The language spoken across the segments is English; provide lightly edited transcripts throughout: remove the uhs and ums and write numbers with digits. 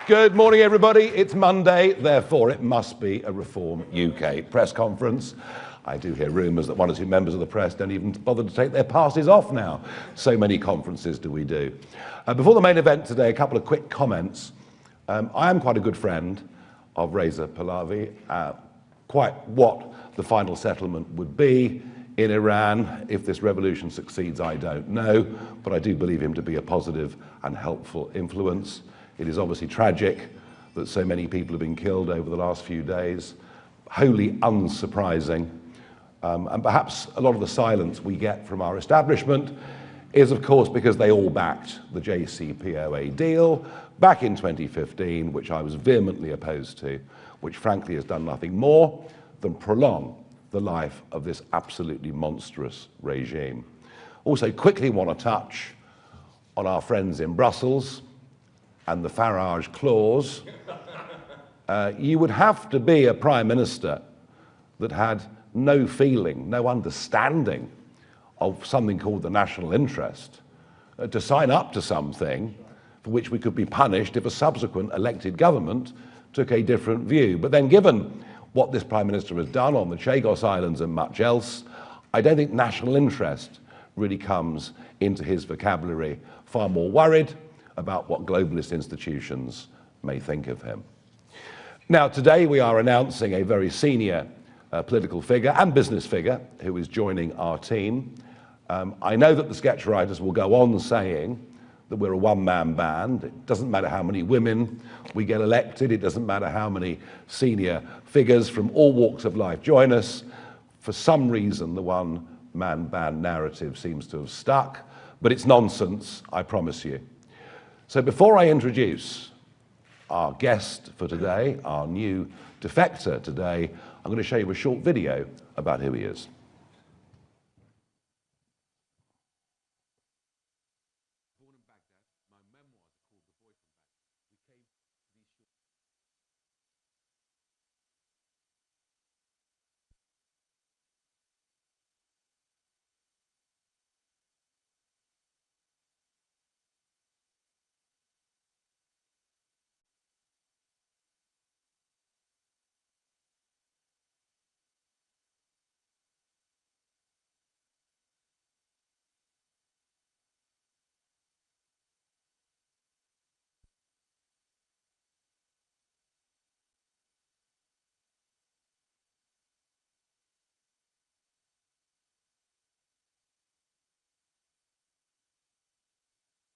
Good morning, everybody. It's Monday, therefore it must be a Reform UK press conference. I do hear rumours that one or two members of the press don't even bother to take their passes off now. So many conferences do we do. Before the main event today, a couple of quick comments. I am quite a good friend of Reza Pahlavi. Quite what the final settlement would be in Iran, if this revolution succeeds, I don't know, but I do believe him to be a positive and helpful influence. It is obviously tragic that so many people have been killed over the last few days, wholly unsurprising. And perhaps a lot of the silence we get from our establishment is, of course, because they all backed the JCPOA deal back in 2015, which I was vehemently opposed to, which frankly has done nothing more than prolong the life of this absolutely monstrous regime. Also, quickly want to touch on our friends in Brussels and the Farage clause. You would have to be a prime minister that had no feeling, no understanding of something called the national interest to sign up to something for which we could be punished if a subsequent elected government took a different view. But then, given what this prime minister has done on the Chagos Islands and much else, I don't think national interest really comes into his vocabulary. Far more worried about what globalist institutions may think of him. Now, today we are announcing a very senior political figure and business figure who is joining our team. I know that the sketch writers will go on saying that we're a one-man band. It doesn't matter how many women we get elected. It doesn't matter how many senior figures from all walks of life join us. For some reason, the one-man band narrative seems to have stuck, but it's nonsense, I promise you. So before I introduce our guest for today, our new defector today, I'm going to show you a short video about who he is.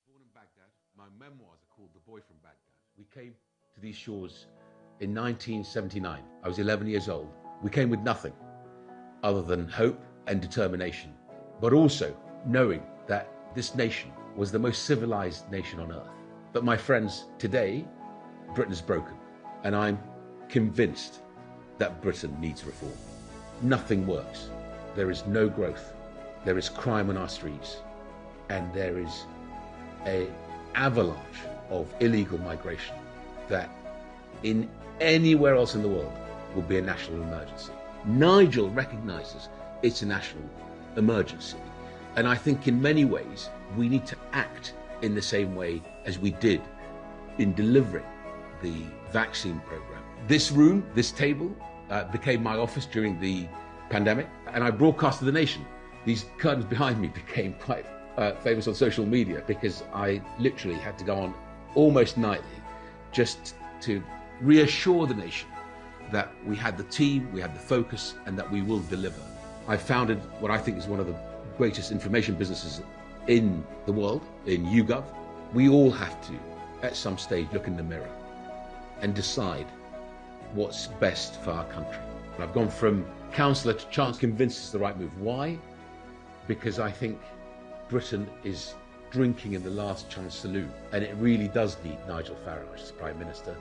Born in Baghdad. My memoirs are called The Boy from Baghdad. We came to these shores in 1979. I was 11 years old. We came with nothing other than hope and determination, but also knowing that this nation was the most civilized nation on earth. But my friends, today, Britain is broken, and I'm convinced that Britain needs reform. Nothing works. There is no growth. There is crime on our streets, and there is an avalanche of illegal migration that in anywhere else in the world will be a national emergency. Nigel recognises it's a national emergency, and I think in many ways we need to act in the same way as we did in delivering the vaccine programme. This room, this table, became my office during the pandemic, and I broadcast to the nation. These curtains behind me became quite famous on social media because I literally had to go on almost nightly just to reassure the nation that we had the team, we had the focus, and that we will deliver. I founded what I think is one of the greatest information businesses in the world, in YouGov. We all have to, at some stage, look in the mirror and decide what's best for our country. And I've gone from councillor to chancellor, convinced it's the right move. Why? Because I think Britain is drinking in the last chance saloon, and it really does need Nigel Farage as Prime Minister.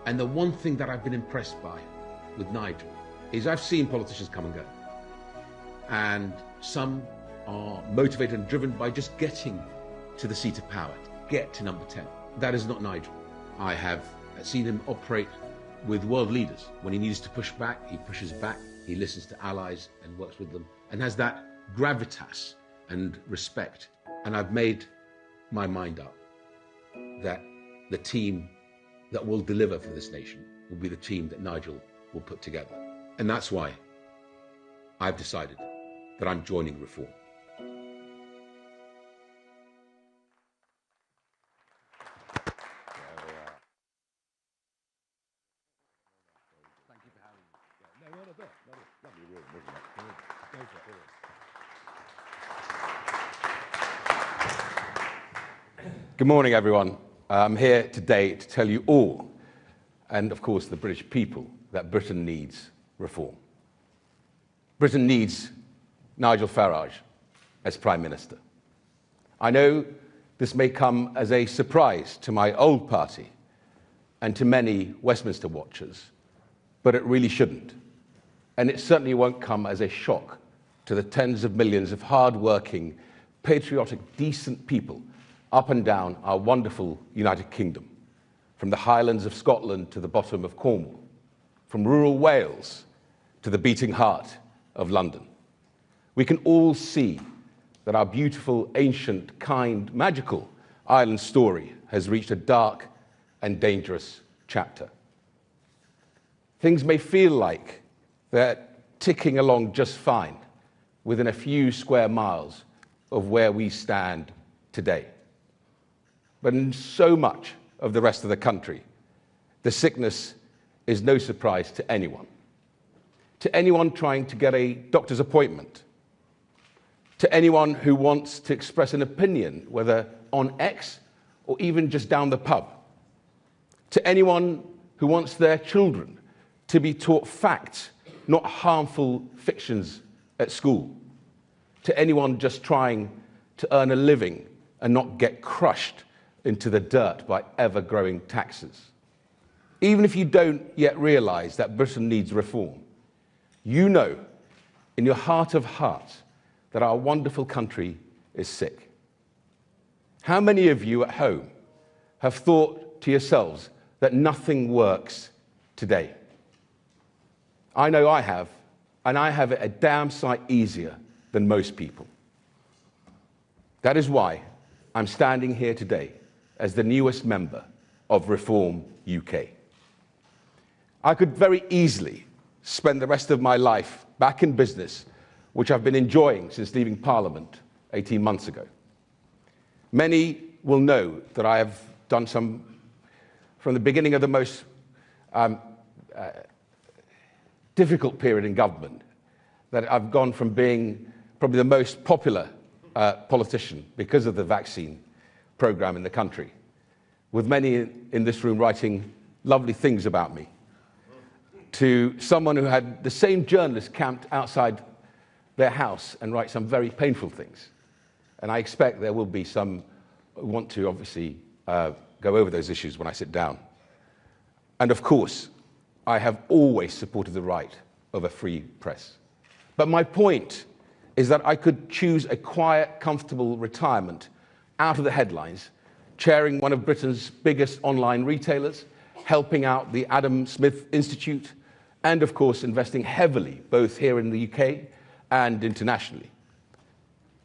And the one thing that I've been impressed by with Nigel is I've seen politicians come and go, and some are motivated and driven by just getting to the seat of power, get to number 10. That is not Nigel. I have seen him operate with world leaders. When he needs to push back, he pushes back, he listens to allies and works with them, and has that gravitas and respect. And I've made my mind up that the team that will deliver for this nation will be the team that Nigel will put together. And that's why I've decided that I'm joining Reform. Good morning, everyone. I'm here today to tell you all, and of course the British people, that Britain needs reform. Britain needs Nigel Farage as Prime Minister. I know this may come as a surprise to my old party and to many Westminster watchers, but it really shouldn't. And it certainly won't come as a shock to the tens of millions of hard-working, patriotic, decent people up and down our wonderful United Kingdom, from the Highlands of Scotland to the bottom of Cornwall, from rural Wales to the beating heart of London. We can all see that our beautiful, ancient, kind, magical island story has reached a dark and dangerous chapter. Things may feel like they're ticking along just fine within a few square miles of where we stand today. But in so much of the rest of the country, the sickness is no surprise to anyone. To anyone trying to get a doctor's appointment, to anyone who wants to express an opinion, whether on X or even just down the pub, to anyone who wants their children to be taught facts, not harmful fictions at school, to anyone just trying to earn a living and not get crushed into the dirt by ever-growing taxes. Even if you don't yet realize that Britain needs reform, you know in your heart of hearts that our wonderful country is sick. How many of you at home have thought to yourselves that nothing works today? I know I have, and I have it a damn sight easier than most people. That is why I'm standing here today as the newest member of Reform UK. I could very easily spend the rest of my life back in business, which I've been enjoying since leaving Parliament 18 months ago. Many will know that I have done some, from the beginning of the most difficult period in government, that I've gone from being probably the most popular politician because of the vaccine program in the country, with many in this room writing lovely things about me, to someone who had the same journalist camped outside their house and write some very painful things. And I expect there will be some who want to obviously go over those issues when I sit down. And of course, I have always supported the right of a free press. But my point is that I could choose a quiet, comfortable retirement out of the headlines, chairing one of Britain's biggest online retailers, helping out the Adam Smith Institute, and of course investing heavily both here in the UK and internationally.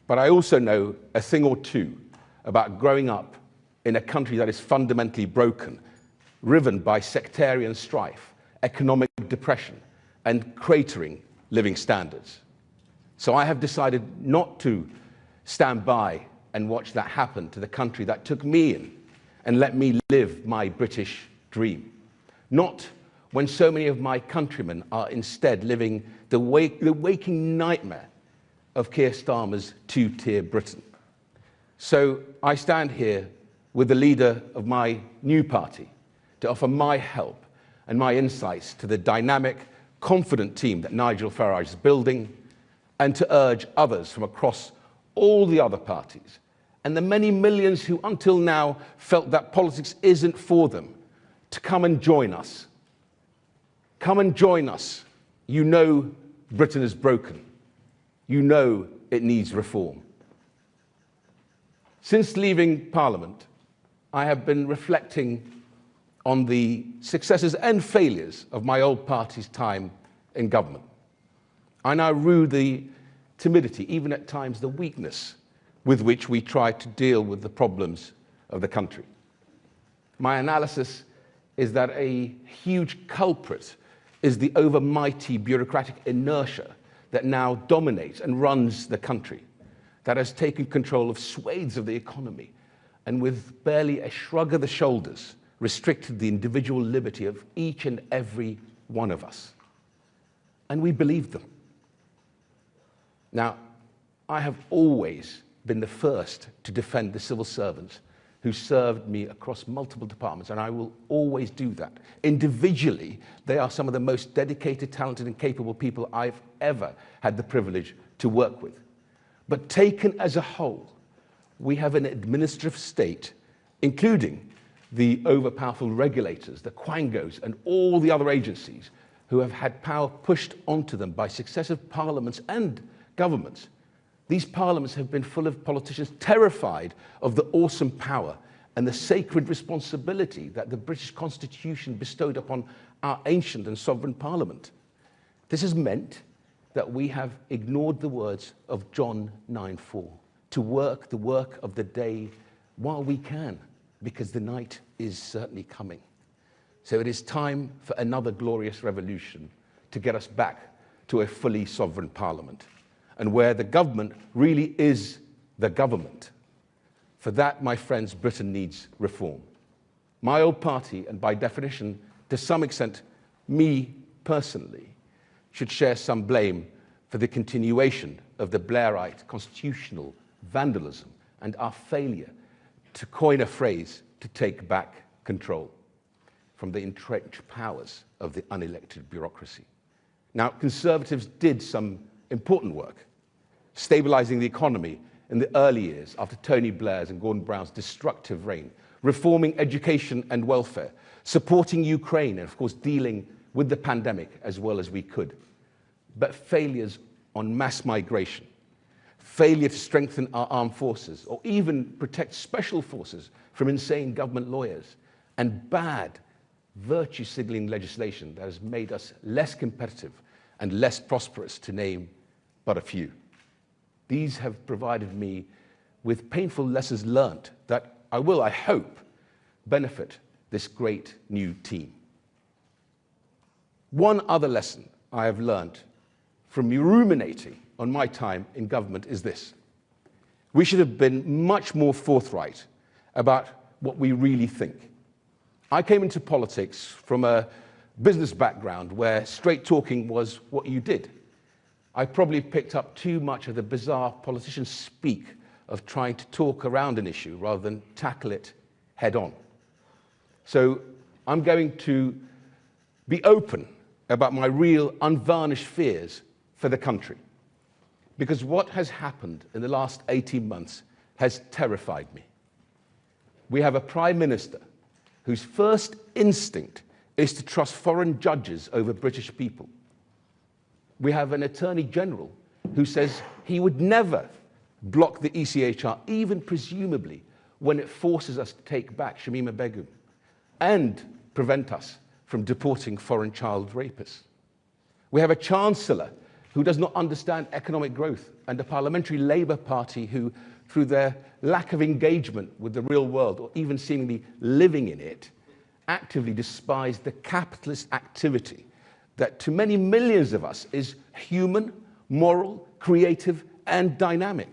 But I also know a thing or two about growing up in a country that is fundamentally broken, riven by sectarian strife, economic depression, and cratering living standards. So I have decided not to stand by and watch that happen to the country that took me in and let me live my British dream. Not when so many of my countrymen are instead living the waking nightmare of Keir Starmer's two-tier Britain. So I stand here with the leader of my new party to offer my help and my insights to the dynamic, confident team that Nigel Farage is building, and to urge others from across all the other parties, and the many millions who until now felt that politics isn't for them, to come and join us. Come and join us. You know Britain is broken. You know it needs reform. Since leaving Parliament, I have been reflecting on the successes and failures of my old party's time in government. I now rue the timidity, even at times the weakness, with which we try to deal with the problems of the country. My analysis is that a huge culprit is the overmighty bureaucratic inertia that now dominates and runs the country, that has taken control of swathes of the economy, and with barely a shrug of the shoulders, restricted the individual liberty of each and every one of us. And we believed them. Now, I have always been the first to defend the civil servants who served me across multiple departments, and I will always do that. Individually, they are some of the most dedicated, talented, and capable people I've ever had the privilege to work with. But taken as a whole, we have an administrative state, including the overpowerful regulators, the quangos, and all the other agencies who have had power pushed onto them by successive parliaments and governments. These parliaments have been full of politicians terrified of the awesome power and the sacred responsibility that the British Constitution bestowed upon our ancient and sovereign parliament. This has meant that we have ignored the words of John 9:4, to work the work of the day while we can, because the night is certainly coming. So it is time for another glorious revolution to get us back to a fully sovereign parliament, and where the government really is the government. For that, my friends, Britain needs reform. My old party, and by definition, to some extent, me personally, should share some blame for the continuation of the Blairite constitutional vandalism and our failure, to coin a phrase, to take back control from the entrenched powers of the unelected bureaucracy. Now, Conservatives did some important work, stabilizing the economy in the early years after Tony Blair's and Gordon Brown's destructive reign, reforming education and welfare, supporting Ukraine, and of course dealing with the pandemic as well as we could. But failures on mass migration, failure to strengthen our armed forces, or even protect special forces from insane government lawyers, and bad virtue signaling legislation that has made us less competitive and less prosperous, to name but a few. These have provided me with painful lessons learnt that I will, I hope, benefit this great new team. One other lesson I have learnt from ruminating on my time in government is this: we should have been much more forthright about what we really think. I came into politics from a business background where straight talking was what you did. I probably picked up too much of the bizarre politician speak of trying to talk around an issue rather than tackle it head on. So I'm going to be open about my real unvarnished fears for the country, because what has happened in the last 18 months has terrified me. We have a Prime Minister whose first instinct is to trust foreign judges over British people. We have an Attorney General who says he would never block the ECHR, even presumably when it forces us to take back Shamima Begum and prevent us from deporting foreign child rapists. We have a Chancellor who does not understand economic growth, and a parliamentary Labour Party who, through their lack of engagement with the real world, or even seemingly living in it, actively despise the capitalist activity that to many millions of us is human, moral, creative, and dynamic.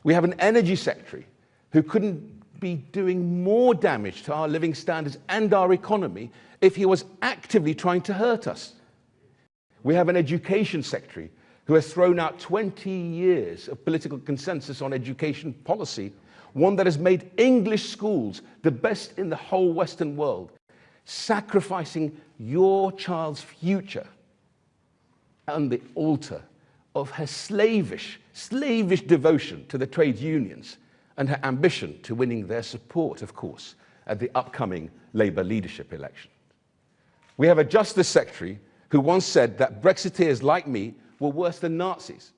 We have an energy secretary who couldn't be doing more damage to our living standards and our economy if he was actively trying to hurt us. We have an education secretary who has thrown out 20 years of political consensus on education policy, one that has made English schools the best in the whole Western world, sacrificing your child's future on the altar of her slavish devotion to the trade unions and her ambition to winning their support, of course, at the upcoming Labour leadership election. We have a Justice Secretary who once said that Brexiteers like me were worse than Nazis,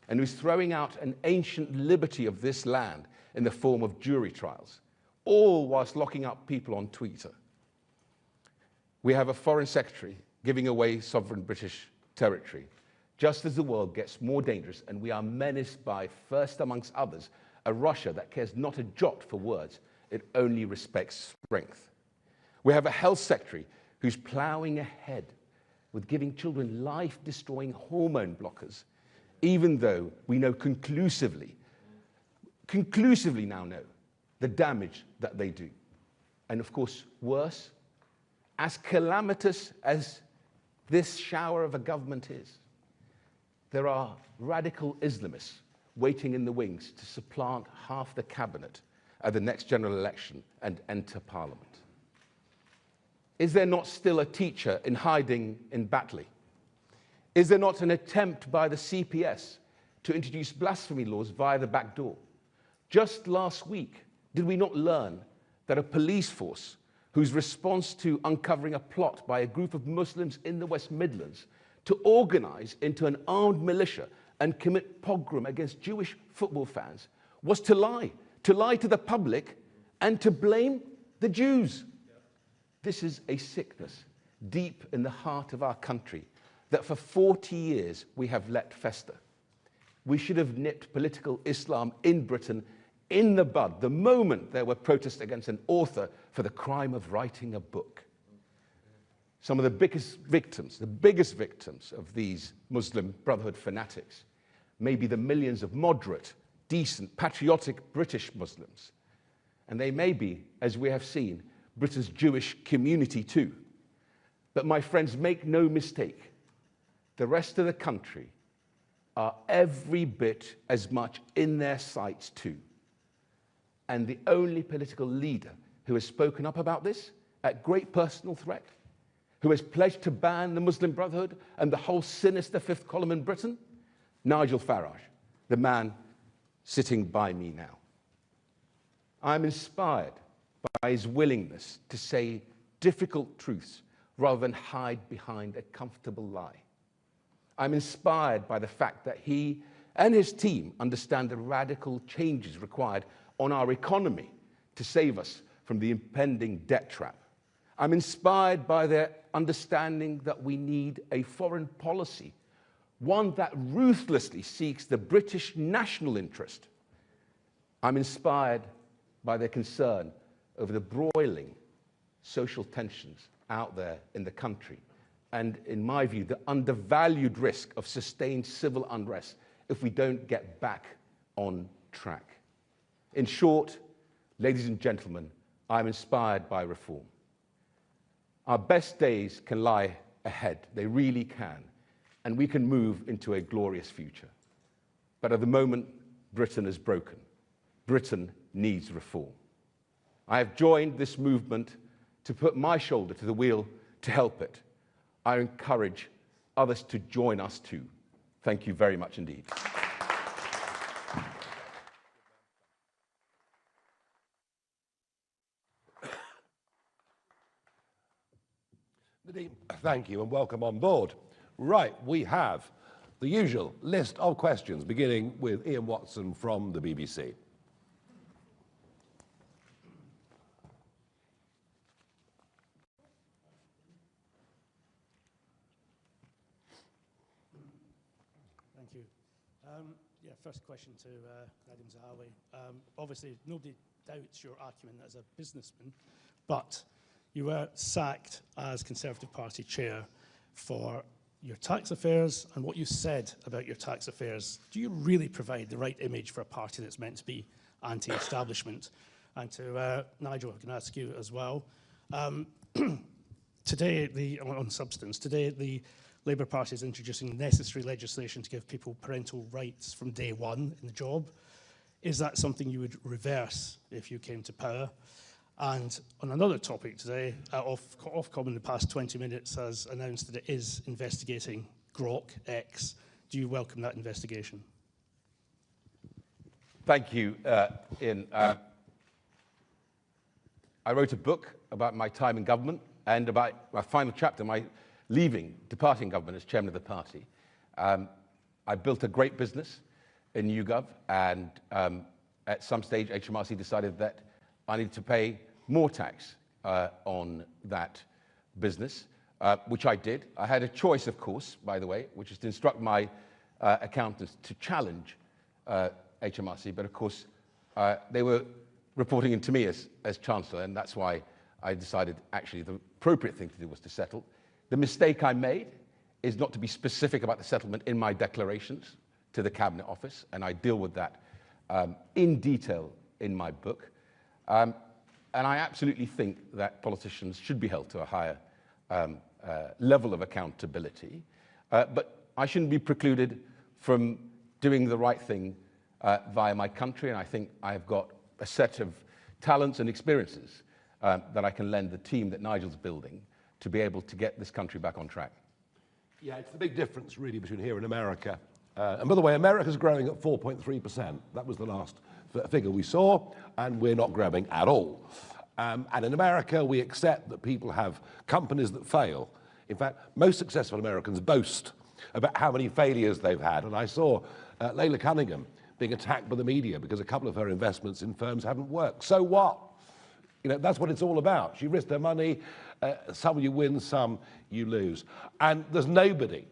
and who's throwing out an ancient liberty of this land in the form of jury trials, all whilst locking up people on Twitter. We have a Foreign Secretary giving away sovereign British territory, just as the world gets more dangerous and we are menaced by, first amongst others, a Russia that cares not a jot for words, it only respects strength. We have a health secretary who's ploughing ahead with giving children life-destroying hormone blockers, even though we know conclusively now know the damage that they do. And of course, worse, as calamitous as this shower of a government is, there are radical Islamists waiting in the wings to supplant half the cabinet at the next general election and enter parliament. Is there not still a teacher in hiding in Batley? Is there not an attempt by the CPS to introduce blasphemy laws via the back door? Just last week, did we not learn that a police force whose response to uncovering a plot by a group of Muslims in the West Midlands to organize into an armed militia and commit pogrom against Jewish football fans was to lie to the public and to blame the Jews? This is a sickness deep in the heart of our country that for 40 years we have let fester. We should have nipped political Islam in Britain in the bud the moment there were protests against an author for the crime of writing a book. Some of the biggest victims of these Muslim Brotherhood fanatics may be the millions of moderate, decent, patriotic British Muslims. And they may be, as we have seen, Britain's Jewish community too. But my friends, make no mistake, the rest of the country are every bit as much in their sights too. And the only political leader who has spoken up about this at great personal threat, who has pledged to ban the Muslim Brotherhood and the whole sinister fifth column in Britain, Nigel Farage, the man sitting by me now. I'm inspired by his willingness to say difficult truths rather than hide behind a comfortable lie. I'm inspired by the fact that he and his team understand the radical changes required on our economy to save us from the impending debt trap. I'm inspired by their understanding that we need a foreign policy, one that ruthlessly seeks the British national interest. I'm inspired by their concern over the broiling social tensions out there in the country, and in my view, the undervalued risk of sustained civil unrest if we don't get back on track. In short, ladies and gentlemen, I'm inspired by reform. Our best days can lie ahead, they really can, and we can move into a glorious future. But at the moment, Britain is broken. Britain needs reform. I have joined this movement to put my shoulder to the wheel to help it. I encourage others to join us too. Thank you very much indeed. Nadeem, thank you and welcome on board. Right, we have the usual list of questions, beginning with Ian Watson from the BBC. Thank you. First question to Nadeem Zahawi. Obviously, nobody doubts your acumen as a businessman, but you were sacked as Conservative Party chair for your tax affairs and what you said about your tax affairs. Do you really provide the right image for a party that's meant to be anti-establishment? And to Nigel, I can ask you as well. Today, on substance, today the Labour Party is introducing necessary legislation to give people parental rights from day one in the job. Is that something you would reverse if you came to power? And on another topic today, Ofcom in the past 20 minutes has announced that it is investigating Grok X. Do you welcome that investigation? Thank you, Ian. I wrote a book about my time in government and about my final chapter, my departing government as chairman of the party. I built a great business in YouGov, and at some stage, HMRC decided that I needed to pay more tax on that business, which I did. I had a choice, of course, by the way, which is to instruct my accountants to challenge HMRC, but of course, they were reporting into me as Chancellor, and that's why I decided actually the appropriate thing to do was to settle. The mistake I made is not to be specific about the settlement in my declarations to the Cabinet Office, and I deal with that in detail in my book. And I absolutely think that politicians should be held to a higher level of accountability, but I shouldn't be precluded from doing the right thing via my country, and I think I've got a set of talents and experiences that I can lend the team that Nigel's building to be able to get this country back on track. Yeah, it's the big difference really between here and America. And by the way, America's growing at 4.3%. That was the last figure we saw, and we're not growing at all. And in America, we accept that people have companies that fail. In fact, most successful Americans boast about how many failures they've had. And I saw Layla Cunningham being attacked by the media because a couple of her investments in firms haven't worked. So what? You know, that's what it's all about. She risked her money. Some you win, some you lose. And there's nobody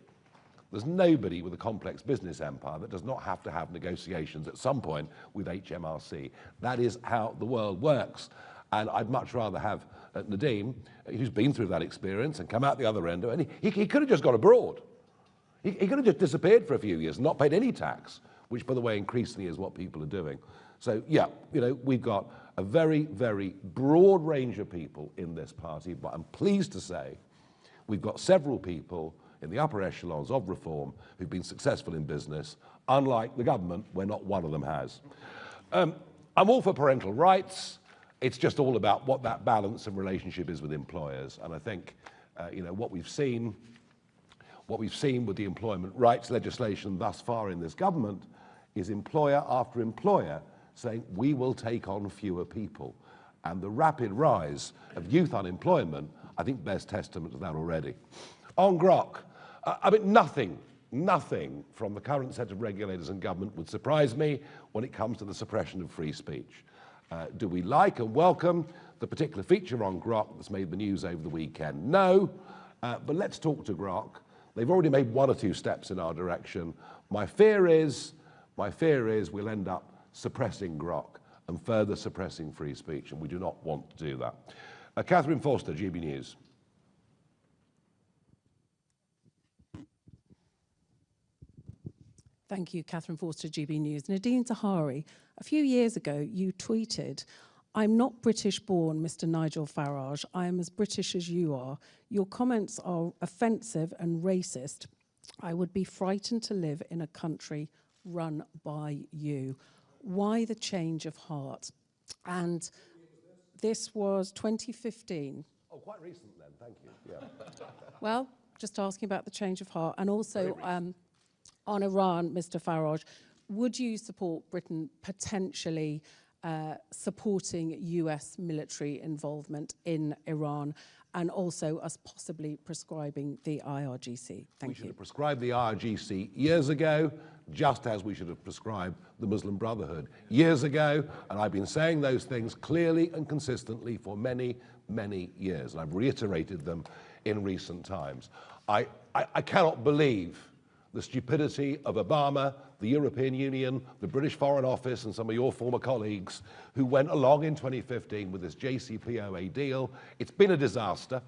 with a complex business empire that does not have to have negotiations at some point with HMRC. That is how the world works. And I'd much rather have Nadeem, who's been through that experience and come out the other end. And he could have just gone abroad. He could have just disappeared for a few years and not paid any tax, which, by the way, increasingly is what people are doing. So, yeah, you know, we've got a very, very broad range of people in this party, but I'm pleased to say we've got several people in the upper echelons of reform who've been successful in business, unlike the government, where not one of them has. I'm all for parental rights. It's just all about what that balance and relationship is with employers. And I think, you know, what we've seen with the employment rights legislation thus far in this government is employer after employer saying, we will take on fewer people. And the rapid rise of youth unemployment, I think, bears testament to that already. On Grok, I mean, nothing from the current set of regulators and government would surprise me when it comes to the suppression of free speech. Do we like and welcome the particular feature on Grok that's made the news over the weekend? No, but let's talk to Grok. They've already made one or two steps in our direction. My fear is we'll end up suppressing Grok and further suppressing free speech, and we do not want to do that. Catherine Forster, GB News. Thank you, Catherine Forster, GB News. Nadine Zahari, a few years ago, you tweeted, "I'm not British-born, Mr. Nigel Farage. I am as British as you are. Your comments are offensive and racist. I would be frightened to live in a country run by you." Why the change of heart? And this was 2015. Oh, quite recent then, thank you. Yeah. Well, just asking about the change of heart. And also on Iran, Mr. Farage, would you support Britain potentially supporting US military involvement in Iran, and also us possibly prescribing the IRGC? Thank you. We should have prescribed the IRGC years ago, just as we should have prescribed the Muslim Brotherhood years ago, and I've been saying those things clearly and consistently for many, many years, and I've reiterated them in recent times. I cannot believe the stupidity of Obama, the European Union, the British Foreign Office, and some of your former colleagues who went along in 2015 with this JCPOA deal. It's been a disaster.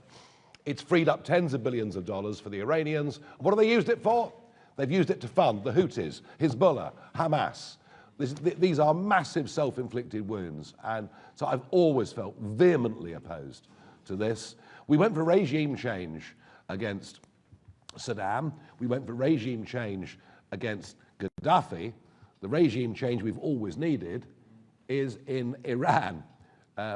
It's freed up tens of billions of dollars for the Iranians. What have they used it for? They've used it to fund the Houthis, Hezbollah, Hamas. These are massive self-inflicted wounds, and so I've always felt vehemently opposed to this. We went for regime change against Saddam. We went for regime change against Gaddafi. The regime change we've always needed is in Iran,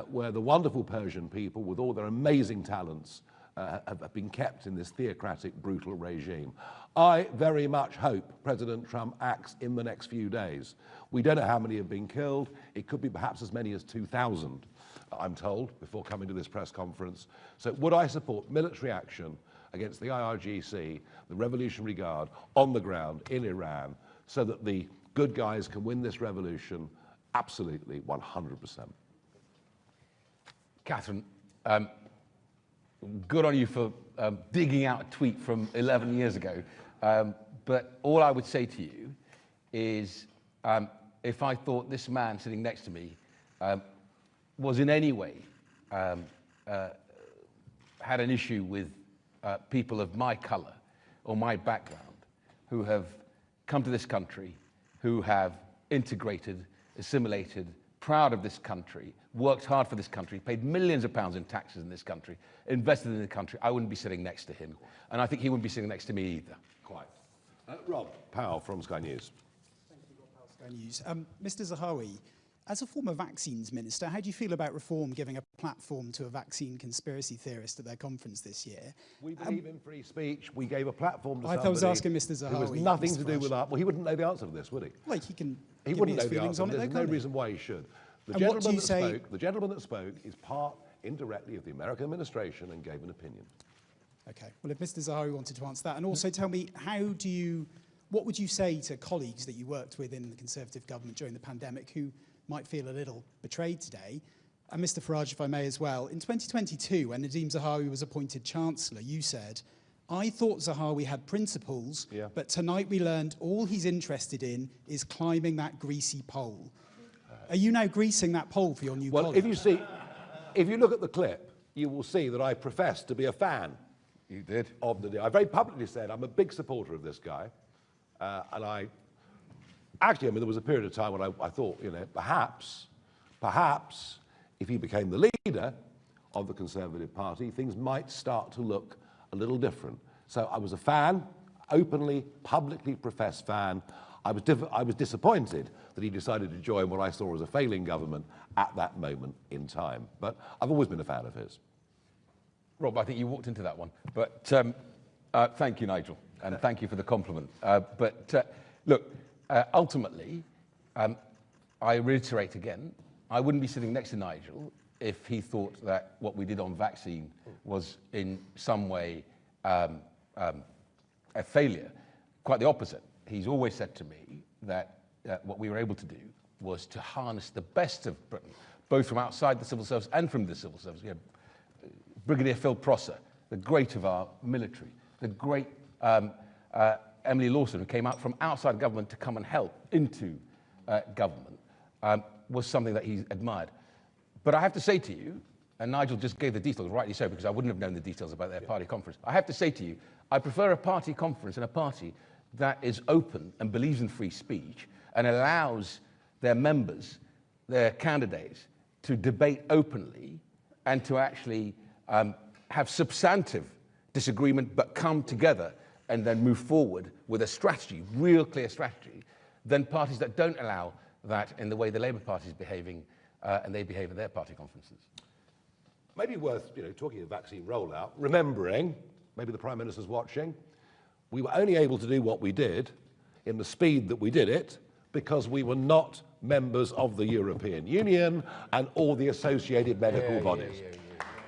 where the wonderful Persian people, with all their amazing talents, have been kept in this theocratic, brutal regime. I very much hope President Trump acts in the next few days. We don't know how many have been killed. It could be perhaps as many as 2,000, I'm told, before coming to this press conference. So would I support military action against the IRGC, the Revolutionary Guard, on the ground in Iran, so that the good guys can win this revolution? Absolutely, 100%. Catherine, good on you for digging out a tweet from 11 years ago. But all I would say to you is, if I thought this man sitting next to me was in any way had an issue with people of my colour or my background who have come to this country, who have integrated, assimilated, proud of this country, worked hard for this country, paid millions of pounds in taxes in this country, invested in the country, I wouldn't be sitting next to him. And I think he wouldn't be sitting next to me either. Quite. Rob Powell from Sky News. Thank you, Rob Powell, Sky News. Mr. Zahawi, as a former vaccines minister, how do you feel about Reform giving a platform to a vaccine conspiracy theorist at their conference this year? We believe in free speech. We gave a platform to somebody I was asking Mr. Zahawi. who has nothing Mr. to do Farage. with that. Well, he wouldn't know the answer to this, would he? Like he can He give wouldn't me know his the feelings answer. on it, though, There's no can't he? reason why he should. The And what do gentleman, you say? the gentleman that spoke is part indirectly of the American administration and gave an opinion. Okay. Well, if Mr. Zahawi wanted to answer that, and also tell me, what would you say to colleagues that you worked with in the Conservative government during the pandemic who might feel a little betrayed today? And Mr. Farage, if I may as well, in 2022, when Nadeem Zahawi was appointed Chancellor, you said, I thought Zahawi had principles, but tonight we learned all he's interested in is climbing that greasy pole. Are you now greasing that pole for your new colleague? If you look at the clip, you will see that I profess to be a fan. You did. I very publicly said I'm a big supporter of this guy. And there was a period of time when I thought, perhaps, if he became the leader of the Conservative Party, things might start to look a little different. So I was a fan, openly, publicly professed fan. I was disappointed that he decided to join what I saw as a failing government at that moment in time. But I've always been a fan of his. Rob, I think you walked into that one. But thank you, Nigel, and thank you for the compliment. Look, ultimately, I reiterate again, I wouldn't be sitting next to Nigel if he thought that what we did on vaccine was in some way a failure. Quite the opposite. He's always said to me that what we were able to do was to harness the best of Britain, both from outside the civil service and from the civil service. We had Brigadier Phil Prosser, the great of our military, the great Emily Lawson, who came out from outside government to come and help into government, was something that he admired. But I have to say to you, and Nigel just gave the details, rightly so, because I wouldn't have known the details about their party conference. I have to say to you, I prefer a party conference and a party that is open and believes in free speech and allows their members, their candidates, to debate openly and to actually have substantive disagreement but come together and then move forward with a strategy, real clear strategy, than parties that don't allow that in the way the Labour Party is behaving and they behave at their party conferences. Maybe worth talking of vaccine rollout, remembering, maybe the Prime Minister's watching, we were only able to do what we did in the speed that we did it because we were not members of the European Union and all the associated medical bodies.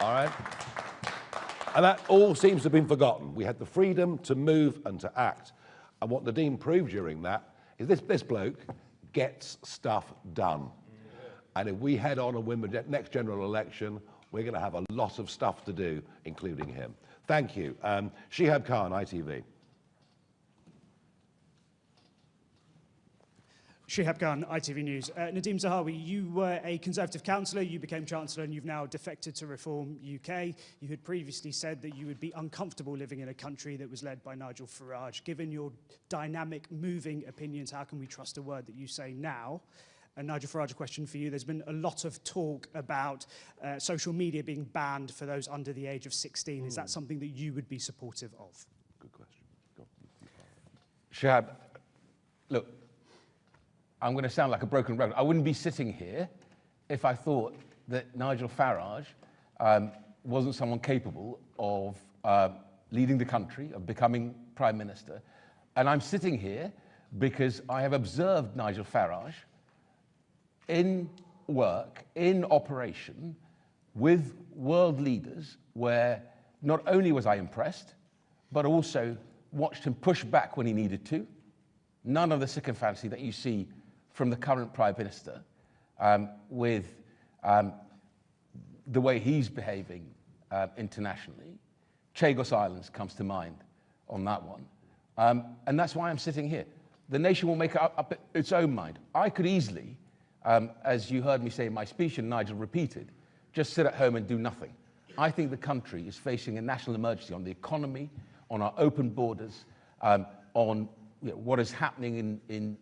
All right? And that all seems to have been forgotten. We had the freedom to move and to act. And what Nadeem proved during that is this bloke gets stuff done. And if we head on and win the next general election, we're going to have a lot of stuff to do, including him. Thank you. Shihab Khan, ITV. Shihab Khan, ITV News. Nadeem Zahawi, you were a Conservative councillor, you became Chancellor, and you've now defected to Reform UK. You had previously said that you would be uncomfortable living in a country that was led by Nigel Farage. Given your dynamic, moving opinions, how can we trust a word that you say now? And Nigel Farage, a question for you. There's been a lot of talk about social media being banned for those under the age of 16. Is that something that you would be supportive of? Good question. Go. Shihab, look, I'm going to sound like a broken record. I wouldn't be sitting here if I thought that Nigel Farage wasn't someone capable of leading the country, of becoming Prime Minister. And I'm sitting here because I have observed Nigel Farage in work, in operation, with world leaders, where not only was I impressed, but also watched him push back when he needed to. None of the sycophancy that you see from the current Prime Minister with the way he's behaving internationally. Chagos Islands comes to mind on that one. And that's why I'm sitting here. The nation will make up its own mind. I could easily, as you heard me say in my speech and Nigel repeated, just sit at home and do nothing. I think the country is facing a national emergency on the economy, on our open borders, on what is happening in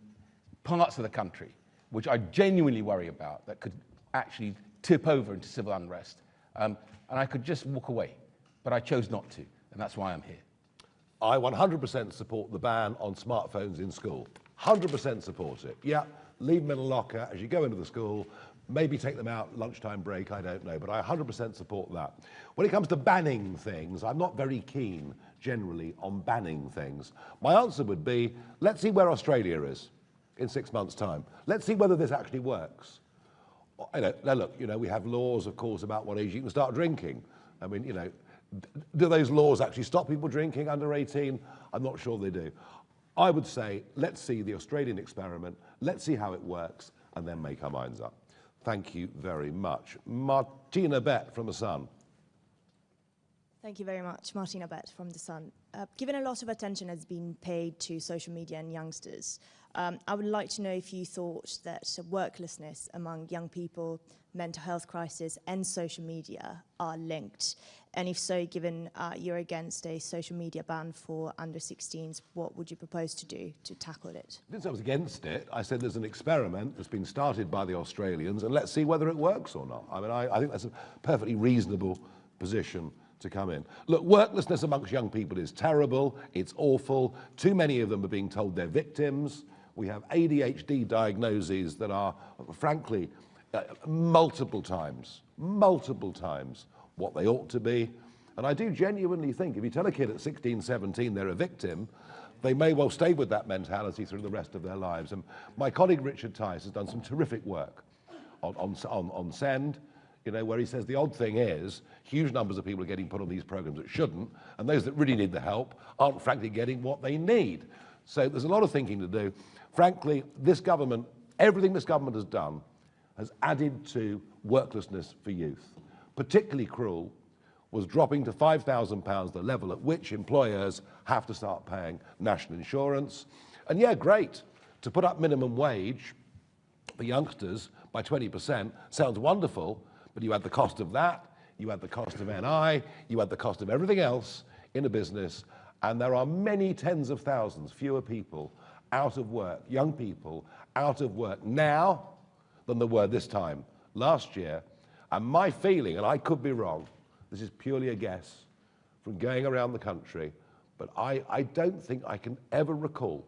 parts of the country, which I genuinely worry about, that could actually tip over into civil unrest. And I could just walk away, but I chose not to, and that's why I'm here. I 100% support the ban on smartphones in school. 100% support it. Yeah, leave them in a locker as you go into the school, maybe take them out lunchtime break, I don't know, but I 100% support that. When it comes to banning things, I'm not very keen generally on banning things. My answer would be, let's see where Australia is in 6 months' time. Let's see whether this actually works. Now look, we have laws, of course, about what age you can start drinking. I mean, do those laws actually stop people drinking under 18? I'm not sure they do. I would say, let's see the Australian experiment, let's see how it works, and then make our minds up. Thank you very much. Martina Bett from The Sun. Thank you very much. Martina Bett from The Sun. Given a lot of attention has been paid to social media and youngsters, I would like to know if you thought that worklessness among young people, mental health crisis, and social media are linked. And if so, given you're against a social media ban for under 16s, what would you propose to do to tackle it? I didn't say I was against it. I said there's an experiment that's been started by the Australians, and let's see whether it works or not. I mean, I think that's a perfectly reasonable position to come in. Look, worklessness amongst young people is terrible. It's awful. Too many of them are being told they're victims. We have ADHD diagnoses that are, frankly, multiple times what they ought to be. And I do genuinely think if you tell a kid at 16, 17 they're a victim, they may well stay with that mentality through the rest of their lives. And my colleague Richard Tice has done some terrific work on Send, where he says the odd thing is huge numbers of people are getting put on these programs that shouldn't, and those that really need the help aren't frankly getting what they need. So there's a lot of thinking to do. Frankly, this government, everything this government has done has added to worklessness for youth. Particularly cruel was dropping to £5,000, the level at which employers have to start paying national insurance. And yeah, great, to put up minimum wage for youngsters by 20% sounds wonderful, but you add the cost of that, you add the cost of NI, you add the cost of everything else in a business, and there are many tens of thousands fewer people out of work, young people out of work now than there were this time last year. And my feeling, and I could be wrong, this is purely a guess from going around the country, but I don't think I can ever recall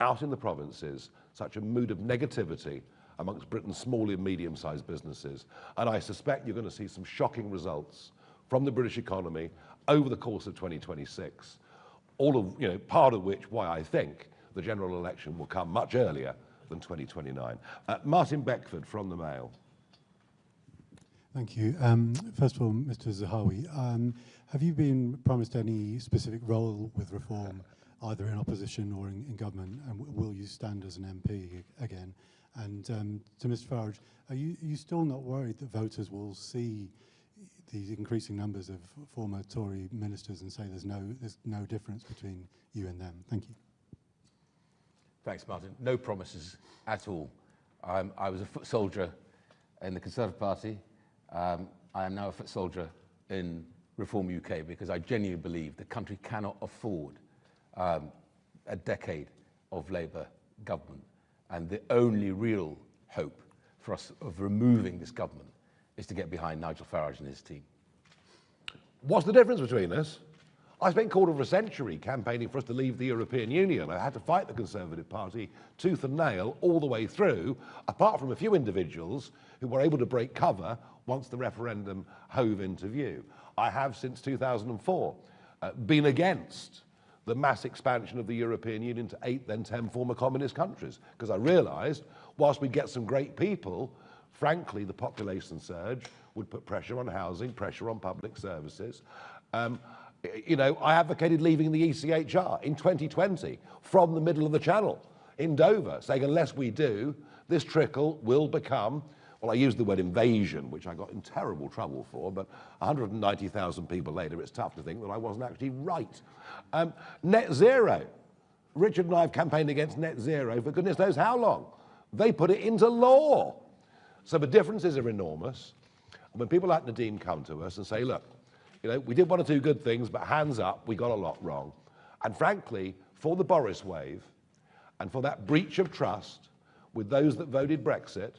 out in the provinces such a mood of negativity amongst Britain's small and medium-sized businesses. And I suspect you're going to see some shocking results from the British economy over the course of 2026, all of, part of which why I think the general election will come much earlier than 2029. Martin Beckford from the Mail. Thank you. First of all, Mr. Zahawi, have you been promised any specific role with reform, either in opposition or in government, and will you stand as an MP again? And to Mr. Farage, are you still not worried that voters will see these increasing numbers of former Tory ministers and say there's no difference between you and them? Thank you. Thanks, Martin. No promises at all. I was a foot soldier in the Conservative Party. I am now a foot soldier in Reform UK because I genuinely believe the country cannot afford a decade of Labour government. And the only real hope for us of removing this government is to get behind Nigel Farage and his team. What's the difference between us? I spent a quarter of a century campaigning for us to leave the European Union. I had to fight the Conservative Party tooth and nail all the way through, apart from a few individuals who were able to break cover once the referendum hove into view. I have, since 2004, been against the mass expansion of the European Union to 8, then 10 former communist countries, because I realised, whilst we'd get some great people, frankly, the population surge would put pressure on housing, pressure on public services. I advocated leaving the ECHR in 2020 from the middle of the channel in Dover, saying unless we do, this trickle will become, well, I used the word invasion, which I got in terrible trouble for, but 190,000 people later, it's tough to think that I wasn't actually right. Net zero. Richard and I have campaigned against net zero for goodness knows how long. They put it into law. So the differences are enormous. And when people like Nadeem come to us and say, look, You know, we did one or two good things, but hands up, we got a lot wrong. And frankly, for the Boris wave, and for that breach of trust with those that voted Brexit,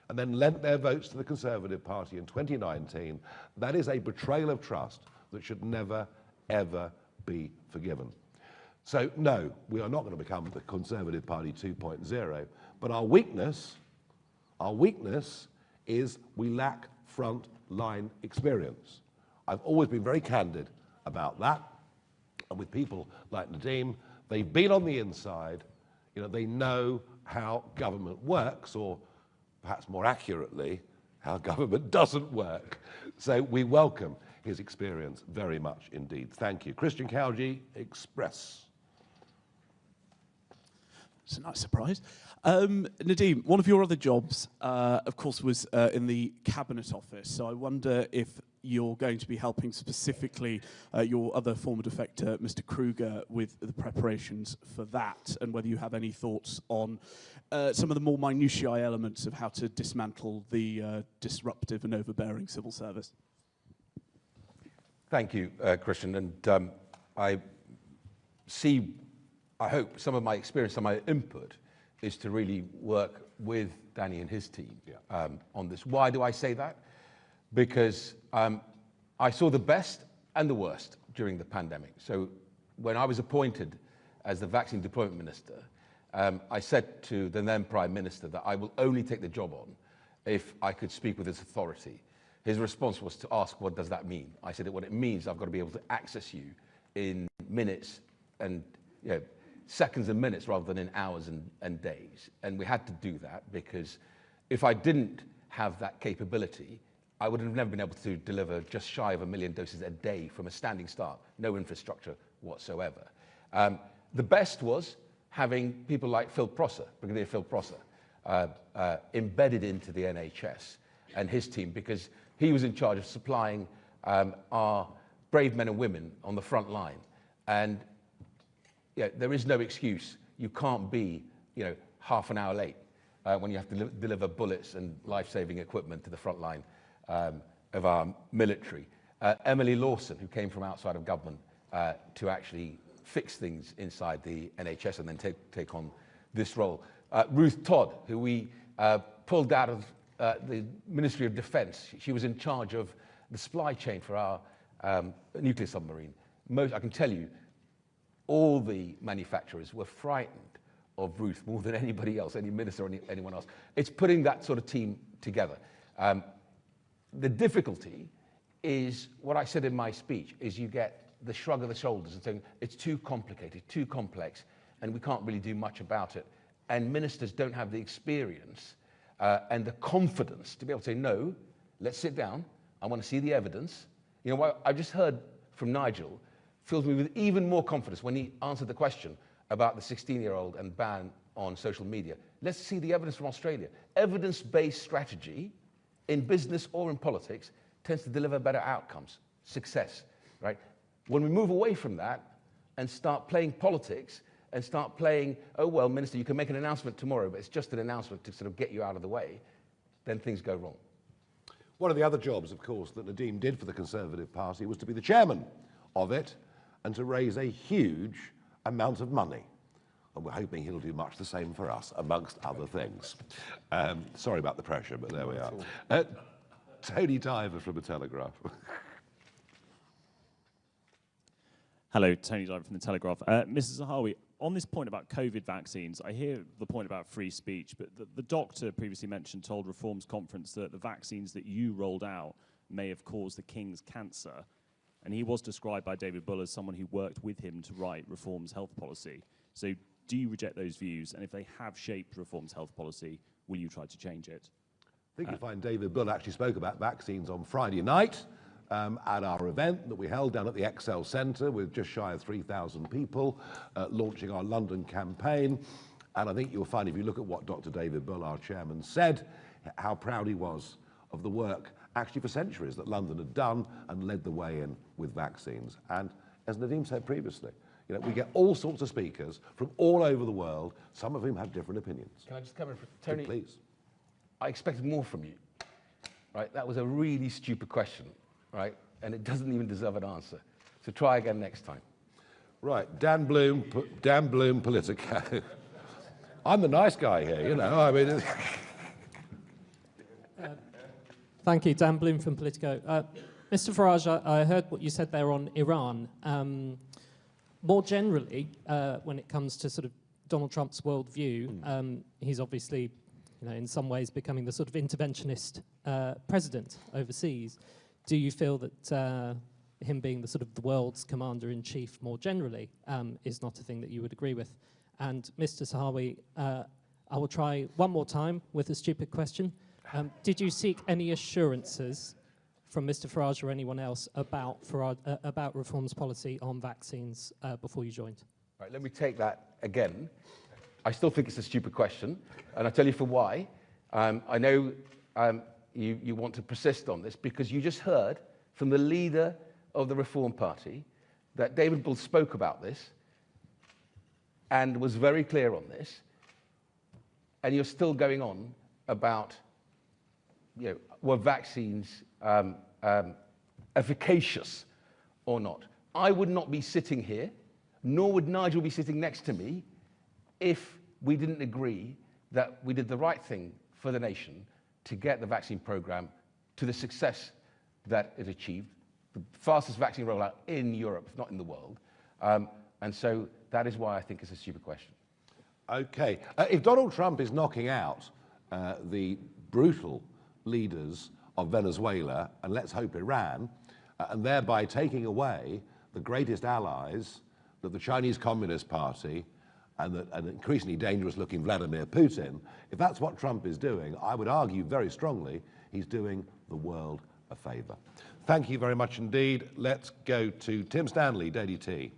and then lent their votes to the Conservative Party in 2019, that is a betrayal of trust that should never, ever be forgiven. So no, we are not going to become the Conservative Party 2.0, but our weakness is we lack front-line experience. I've always been very candid about that, and with people like Nadeem, they've been on the inside, you know, they know how government works, or perhaps more accurately, how government doesn't work. So we welcome his experience very much indeed. Thank you. Christian Cowgie, Express. It's a nice surprise. Nadeem, one of your other jobs, of course, was in the Cabinet Office. So I wonder if you're going to be helping specifically your other former defector, Mr. Kruger, with the preparations for that, and whether you have any thoughts on some of the more minutiae elements of how to dismantle the disruptive and overbearing civil service. Thank you, Christian. And I hope some of my experience, some of my input is to really work with Danny and his team on this. Why do I say that? Because I saw the best and the worst during the pandemic. So when I was appointed as the Vaccine Deployment Minister, I said to the then Prime Minister that I will only take the job on if I could speak with his authority. His response was to ask, what does that mean? I said, what it means, I've got to be able to access you in minutes and seconds and minutes rather than in hours and days. And we had to do that because if I didn't have that capability, I would have never been able to deliver just shy of 1 million doses a day from a standing start, no infrastructure whatsoever. The best was having people like Phil Prosser, Brigadier Phil Prosser, embedded into the NHS and his team, because he was in charge of supplying our brave men and women on the front line. And there is no excuse. You can't be, half an hour late when you have to deliver bullets and life-saving equipment to the front line of our military. Emily Lawson, who came from outside of government to actually fix things inside the NHS and then take on this role. Ruth Todd, who we pulled out of the Ministry of Defence. She was in charge of the supply chain for our nuclear submarine. I can tell you, all the manufacturers were frightened of Ruth more than anybody else, any minister or anyone else. It's putting that sort of team together. The difficulty is, what I said in my speech, is you get the shrug of the shoulders and saying, it's too complicated, too complex, and we can't really do much about it. And ministers don't have the experience and the confidence to be able to say, no, let's sit down, I want to see the evidence. What I just heard from Nigel fills me with even more confidence when he answered the question about the 16-year-old and ban on social media. Let's see the evidence from Australia. Evidence-based strategy in business or in politics tends to deliver better outcomes, success, right? When we move away from that and start playing politics and start playing, oh, well, Minister, you can make an announcement tomorrow, but it's just an announcement to sort of get you out of the way, then things go wrong. One of the other jobs, of course, that Nadeem did for the Conservative Party was to be the chairman of it and to raise a huge amount of money. And we're hoping he'll do much the same for us, amongst other things. Sorry about the pressure, but there we are. Tony Diver from The Telegraph. Hello, Tony Diver from The Telegraph. Mrs. Zahawi, on this point about COVID vaccines, I hear the point about free speech, but the doctor previously mentioned told Reform's conference that the vaccines that you rolled out may have caused the King's cancer. And he was described by David Bull as someone who worked with him to write Reform's health policy. So do you reject those views? And if they have shaped Reform's health policy, will you try to change it? I think you'll find David Bull actually spoke about vaccines on Friday night at our event that we held down at the Excel Centre with just shy of 3,000 people launching our London campaign. And I think you'll find, if you look at what Dr. David Bull, our chairman, said, how proud he was of the work actually for centuries that London had done and led the way in with vaccines. And as Nadeem said previously, we get all sorts of speakers from all over the world, some of whom have different opinions. Can I just come in? Tony, please. I expected more from you, right? That was a really stupid question, right? and it doesn't even deserve an answer. So try again next time. Right, Dan Bloom, Politico. I'm the nice guy here, you know. I mean, Thank you, Dan Bloom from Politico. Mr. Farage, I heard what you said there on Iran. More generally, when it comes to sort of Donald Trump's worldview, he's obviously, you know, in some ways becoming the sort of interventionist president overseas. Do you feel that him being the sort of the world's commander-in-chief more generally is not a thing that you would agree with? And Mr. Zahawi, I will try one more time with a stupid question. Did you seek any assurances from Mr. Farage or anyone else about Reform's policy on vaccines before you joined? Right, let me take that again. I still think it's a stupid question, and I'll tell you for why. I know you want to persist on this because you just heard from the leader of the Reform Party that David Bull spoke about this and was very clear on this, and you're still going on about, you know, were vaccines efficacious or not. I would not be sitting here, nor would Nigel be sitting next to me, if we didn't agree that we did the right thing for the nation to get the vaccine program to the success that it achieved, the fastest vaccine rollout in Europe, if not in the world. And so that is why I think it's a stupid question. okay. If Donald Trump is knocking out the brutal leaders of Venezuela, and let's hope Iran, and thereby taking away the greatest allies that the Chinese Communist Party and an increasingly dangerous-looking Vladimir Putin, if that's what Trump is doing, I would argue very strongly he's doing the world a favour. Thank you very much indeed. Let's go to Tim Stanley, Daily T.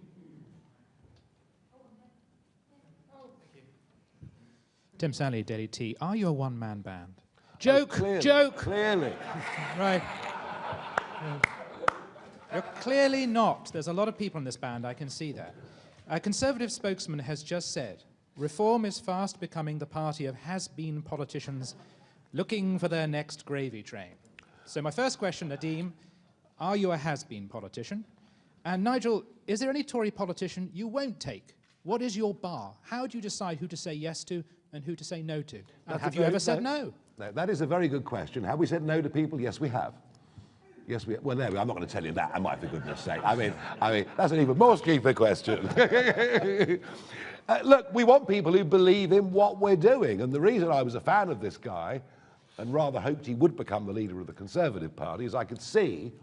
Tim Stanley, Daily T. Are you a one-man band? Joke, Clearly, joke. Clearly. Right. You're clearly not. There's a lot of people in this band, I can see that. A Conservative spokesman has just said, Reform is fast becoming the party of has-been politicians looking for their next gravy train. So my first question, Nadeem, are you a has-been politician? And Nigel, is there any Tory politician you won't take? What is your bar? How do you decide who to say yes to and who to say no to? And have you ever said no? No, that is a very good question. Have we said no to people? Yes, we have. Yes, well, there we are. I'm not going to tell you that, am I, for goodness sake? I mean, that's an even more stupid question. Look, we want people who believe in what we're doing. And the reason I was a fan of this guy and rather hoped he would become the leader of the Conservative Party is I could see,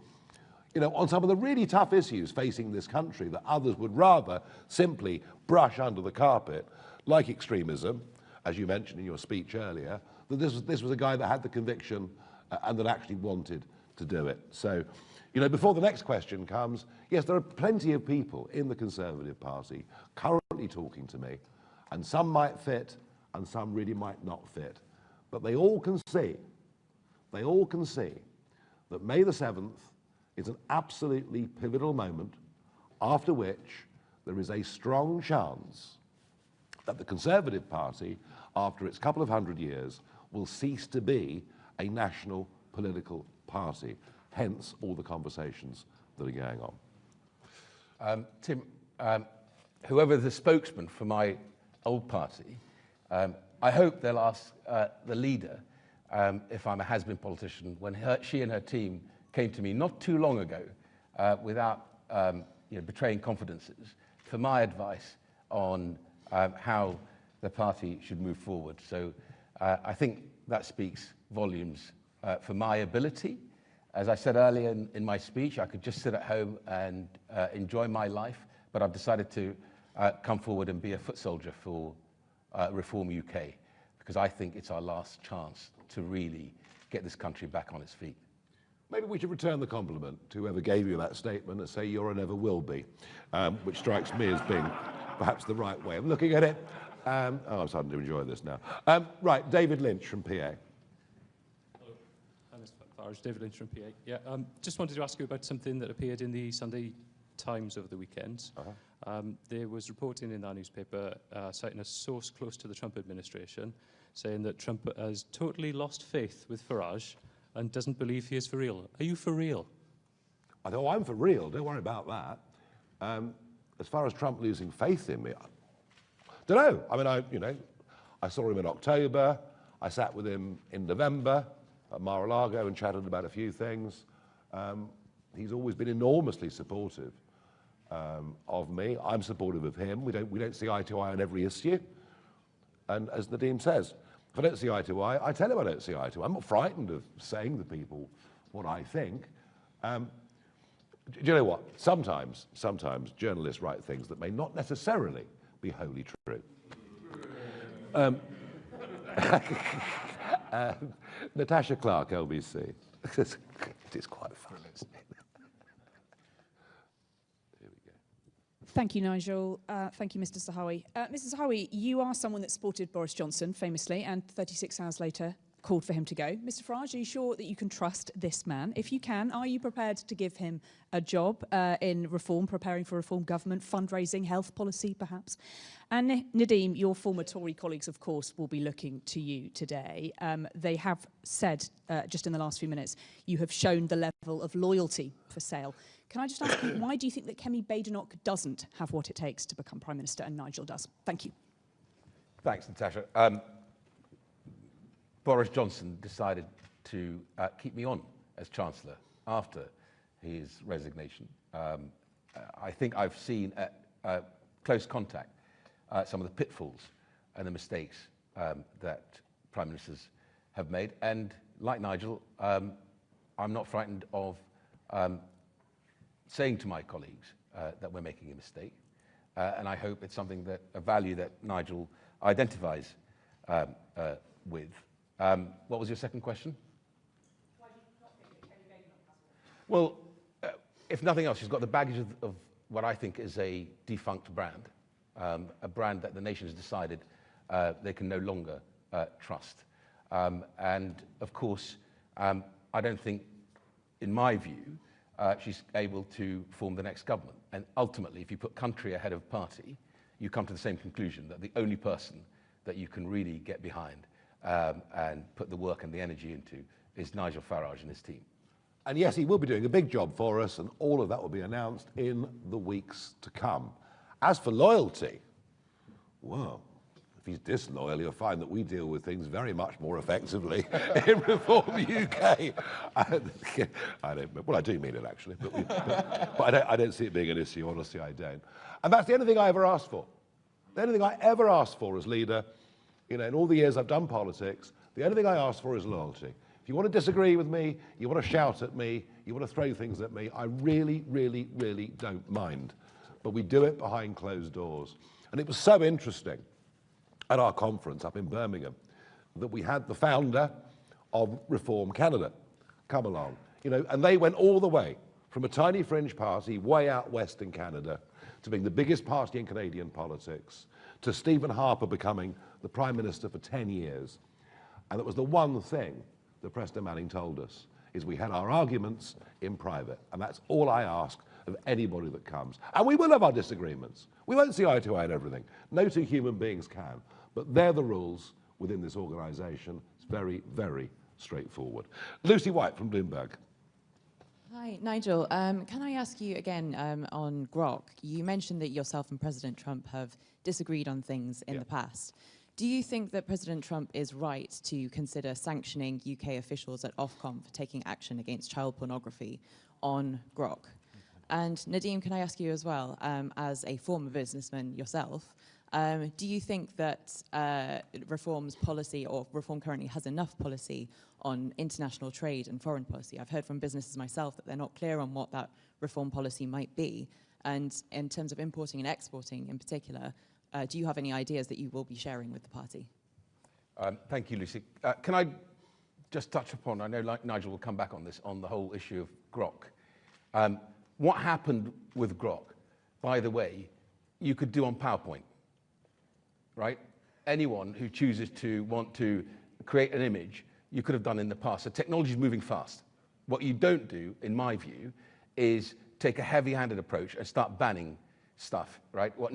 you know, on some of the really tough issues facing this country that others would rather simply brush under the carpet, like extremism, as you mentioned in your speech earlier, that this was a guy that had the conviction and that actually wanted to do it. So, you know, before the next question comes, yes, there are plenty of people in the Conservative Party currently talking to me, and some might fit and some really might not fit. But they all can see that May the 7th is an absolutely pivotal moment, after which there is a strong chance that the Conservative Party, after its couple of hundred years, will cease to be a national political party, hence all the conversations that are going on. Tim, whoever the spokesman for my old party, I hope they'll ask the leader if I'm a has-been politician when she and her team came to me not too long ago without betraying confidences for my advice on how the party should move forward. So I think that speaks volumes for my ability. As I said earlier in my speech, I could just sit at home and enjoy my life, but I've decided to come forward and be a foot soldier for Reform UK, because I think it's our last chance to really get this country back on its feet. Maybe we should return the compliment to whoever gave you that statement and say you're a never will be, which strikes me as being perhaps the right way of looking at it. I'm starting to enjoy this now. Right, David Lynch from PA. Hello, Mr. Farage, David Lynch from PA. Yeah, just wanted to ask you about something that appeared in the Sunday Times over the weekend. There was reporting in that newspaper citing a source close to the Trump administration saying that Trump has totally lost faith with Farage and doesn't believe he is for real. Are you for real? I thought, oh, I'm for real, don't worry about that. As far as Trump losing faith in me, I don't know. I mean, I saw him in October, I sat with him in November at Mar-a-Lago and chatted about a few things. He's always been enormously supportive of me. I'm supportive of him. We don't see eye to eye on every issue. And as Nadeem says, if I don't see eye to eye, I tell him I don't see eye to eye. I'm not frightened of saying to people what I think. Do you know what? Sometimes journalists write things that may not necessarily be wholly true. Natasha Clark, LBC. It is quite fun, isn't it? Here we go. Thank you, Nigel. Thank you, Mr. Zahawi. Mr. Zahawi, you are someone that supported Boris Johnson famously, and 36 hours later called for him to go. Mr. Farage, are you sure that you can trust this man? If you can, are you prepared to give him a job in reform, preparing for reform government, fundraising, health policy, perhaps? And Nadeem, your former Tory colleagues, of course, will be looking to you today. They have said, just in the last few minutes, you have shown the level of loyalty for sale. Can I just ask you, why do you think that Kemi Badenoch doesn't have what it takes to become Prime Minister and Nigel does? Thank you. Thanks, Natasha. Boris Johnson decided to keep me on as Chancellor after his resignation. I think I've seen at close contact some of the pitfalls and the mistakes that Prime Ministers have made. And like Nigel, I'm not frightened of saying to my colleagues that we're making a mistake. And I hope it's something a value that Nigel identifies with. What was your second question? Why do you not think that Kemi Badenoch has one? Well, if nothing else, she's got the baggage of what I think is a defunct brand, a brand that the nation has decided they can no longer trust. And of course, I don't think, in my view, she's able to form the next government. And ultimately, if you put country ahead of party, you come to the same conclusion, that the only person that you can really get behind and put the work and the energy into is Nigel Farage and his team. And yes, he will be doing a big job for us, and all of that will be announced in the weeks to come. As for loyalty, well, if he's disloyal, you'll find that we deal with things very much more effectively in Reform UK. Well, I do mean it, actually, but I don't see it being an issue, honestly, I don't. And that's the only thing I ever asked for. The only thing I ever asked for as leader, in all the years I've done politics, the only thing I ask for is loyalty. If you want to disagree with me, you want to shout at me, you want to throw things at me, I really, really, really don't mind. But we do it behind closed doors. And it was so interesting at our conference up in Birmingham that we had the founder of Reform Canada come along, and they went all the way from a tiny fringe party way out west in Canada to being the biggest party in Canadian politics, to Stephen Harper becoming the Prime Minister for 10 years. And it was the one thing that Preston Manning told us, is we had our arguments in private. And that's all I ask of anybody that comes. And we will have our disagreements. We won't see eye to eye on everything. No two human beings can. But they're the rules within this organisation. It's very, very straightforward. Lucy White from Bloomberg. Hi, Nigel. Can I ask you again on Grok? You mentioned that yourself and President Trump have disagreed on things in the past. Do you think that President Trump is right to consider sanctioning UK officials at Ofcom for taking action against child pornography on Grok? And Nadeem, can I ask you as well, as a former businessman yourself, do you think that Reform's policy, or Reform currently has enough policy on international trade and foreign policy? I've heard from businesses myself that they're not clear on what that Reform policy might be. And in terms of importing and exporting in particular, do you have any ideas that you will be sharing with the party? Thank you, Lucy. Can I just touch upon, I know Nigel will come back on this, on the whole issue of Grok. What happened with Grok, by the way, you could do on PowerPoint, right? Anyone who chooses to want to create an image, you could have done in the past. So technology is moving fast. What you don't do, in my view, is take a heavy-handed approach and start banning stuff, right? What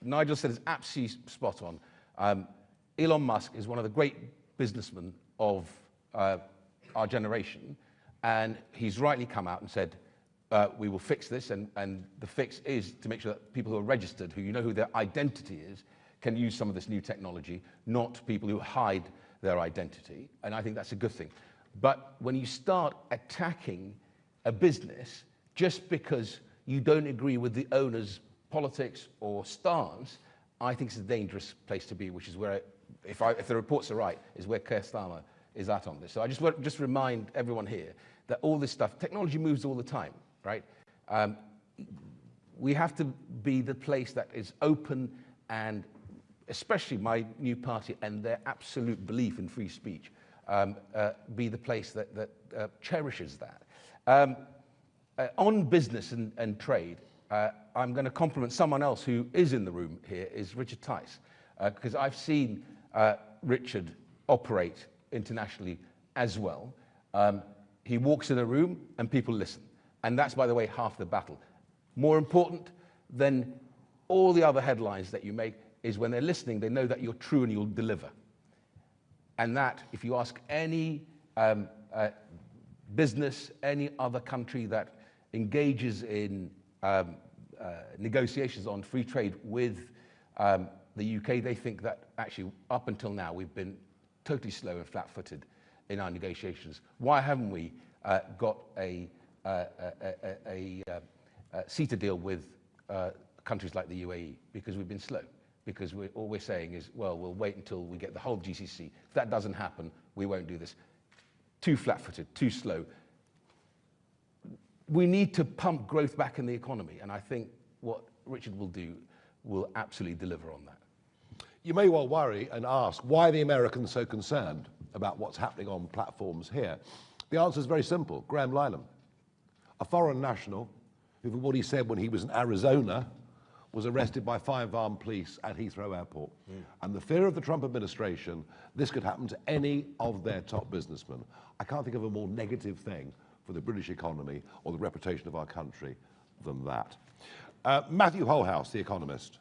Nigel said is absolutely spot on. Elon Musk is one of the great businessmen of our generation, and he's rightly come out and said, we will fix this, and the fix is to make sure that people who are registered, who you know who their identity is, can use some of this new technology, not people who hide their identity, and I think that's a good thing. But when you start attacking a business just because you don't agree with the owner's politics or stance, I think it's a dangerous place to be, which is where, if the reports are right, is where Keir Starmer is at on this. So I just want to remind everyone here that all this stuff, technology moves all the time, right? We have to be the place that is open, and especially my new party and their absolute belief in free speech, be the place that cherishes that. On business and trade, I'm going to compliment someone else who is in the room here, is Richard Tice, because I've seen Richard operate internationally as well. He walks in a room and people listen. And that's, by the way, half the battle. More important than all the other headlines that you make is when they're listening, they know that you're true and you'll deliver. And that, if you ask any business, any other country that engages in negotiations on free trade with the UK, they think that actually up until now we've been totally slow and flat-footed in our negotiations. Why haven't we got a CETA deal with countries like the UAE? Because we've been slow. Because all we're saying is, well, we'll wait until we get the whole GCC. If that doesn't happen, we won't do this. Too flat-footed, too slow. We need to pump growth back in the economy, and I think what Richard will do will absolutely deliver on that. You may well worry and ask, why are the Americans so concerned about what's happening on platforms here? The answer is very simple. Graham Linehan, a foreign national who, for what he said when he was in Arizona, was arrested by 5 armed police at Heathrow Airport. And the fear of the Trump administration, this could happen to any of their top businessmen. I can't think of a more negative thing for the British economy or the reputation of our country than that. Matthew Holhouse, The Economist.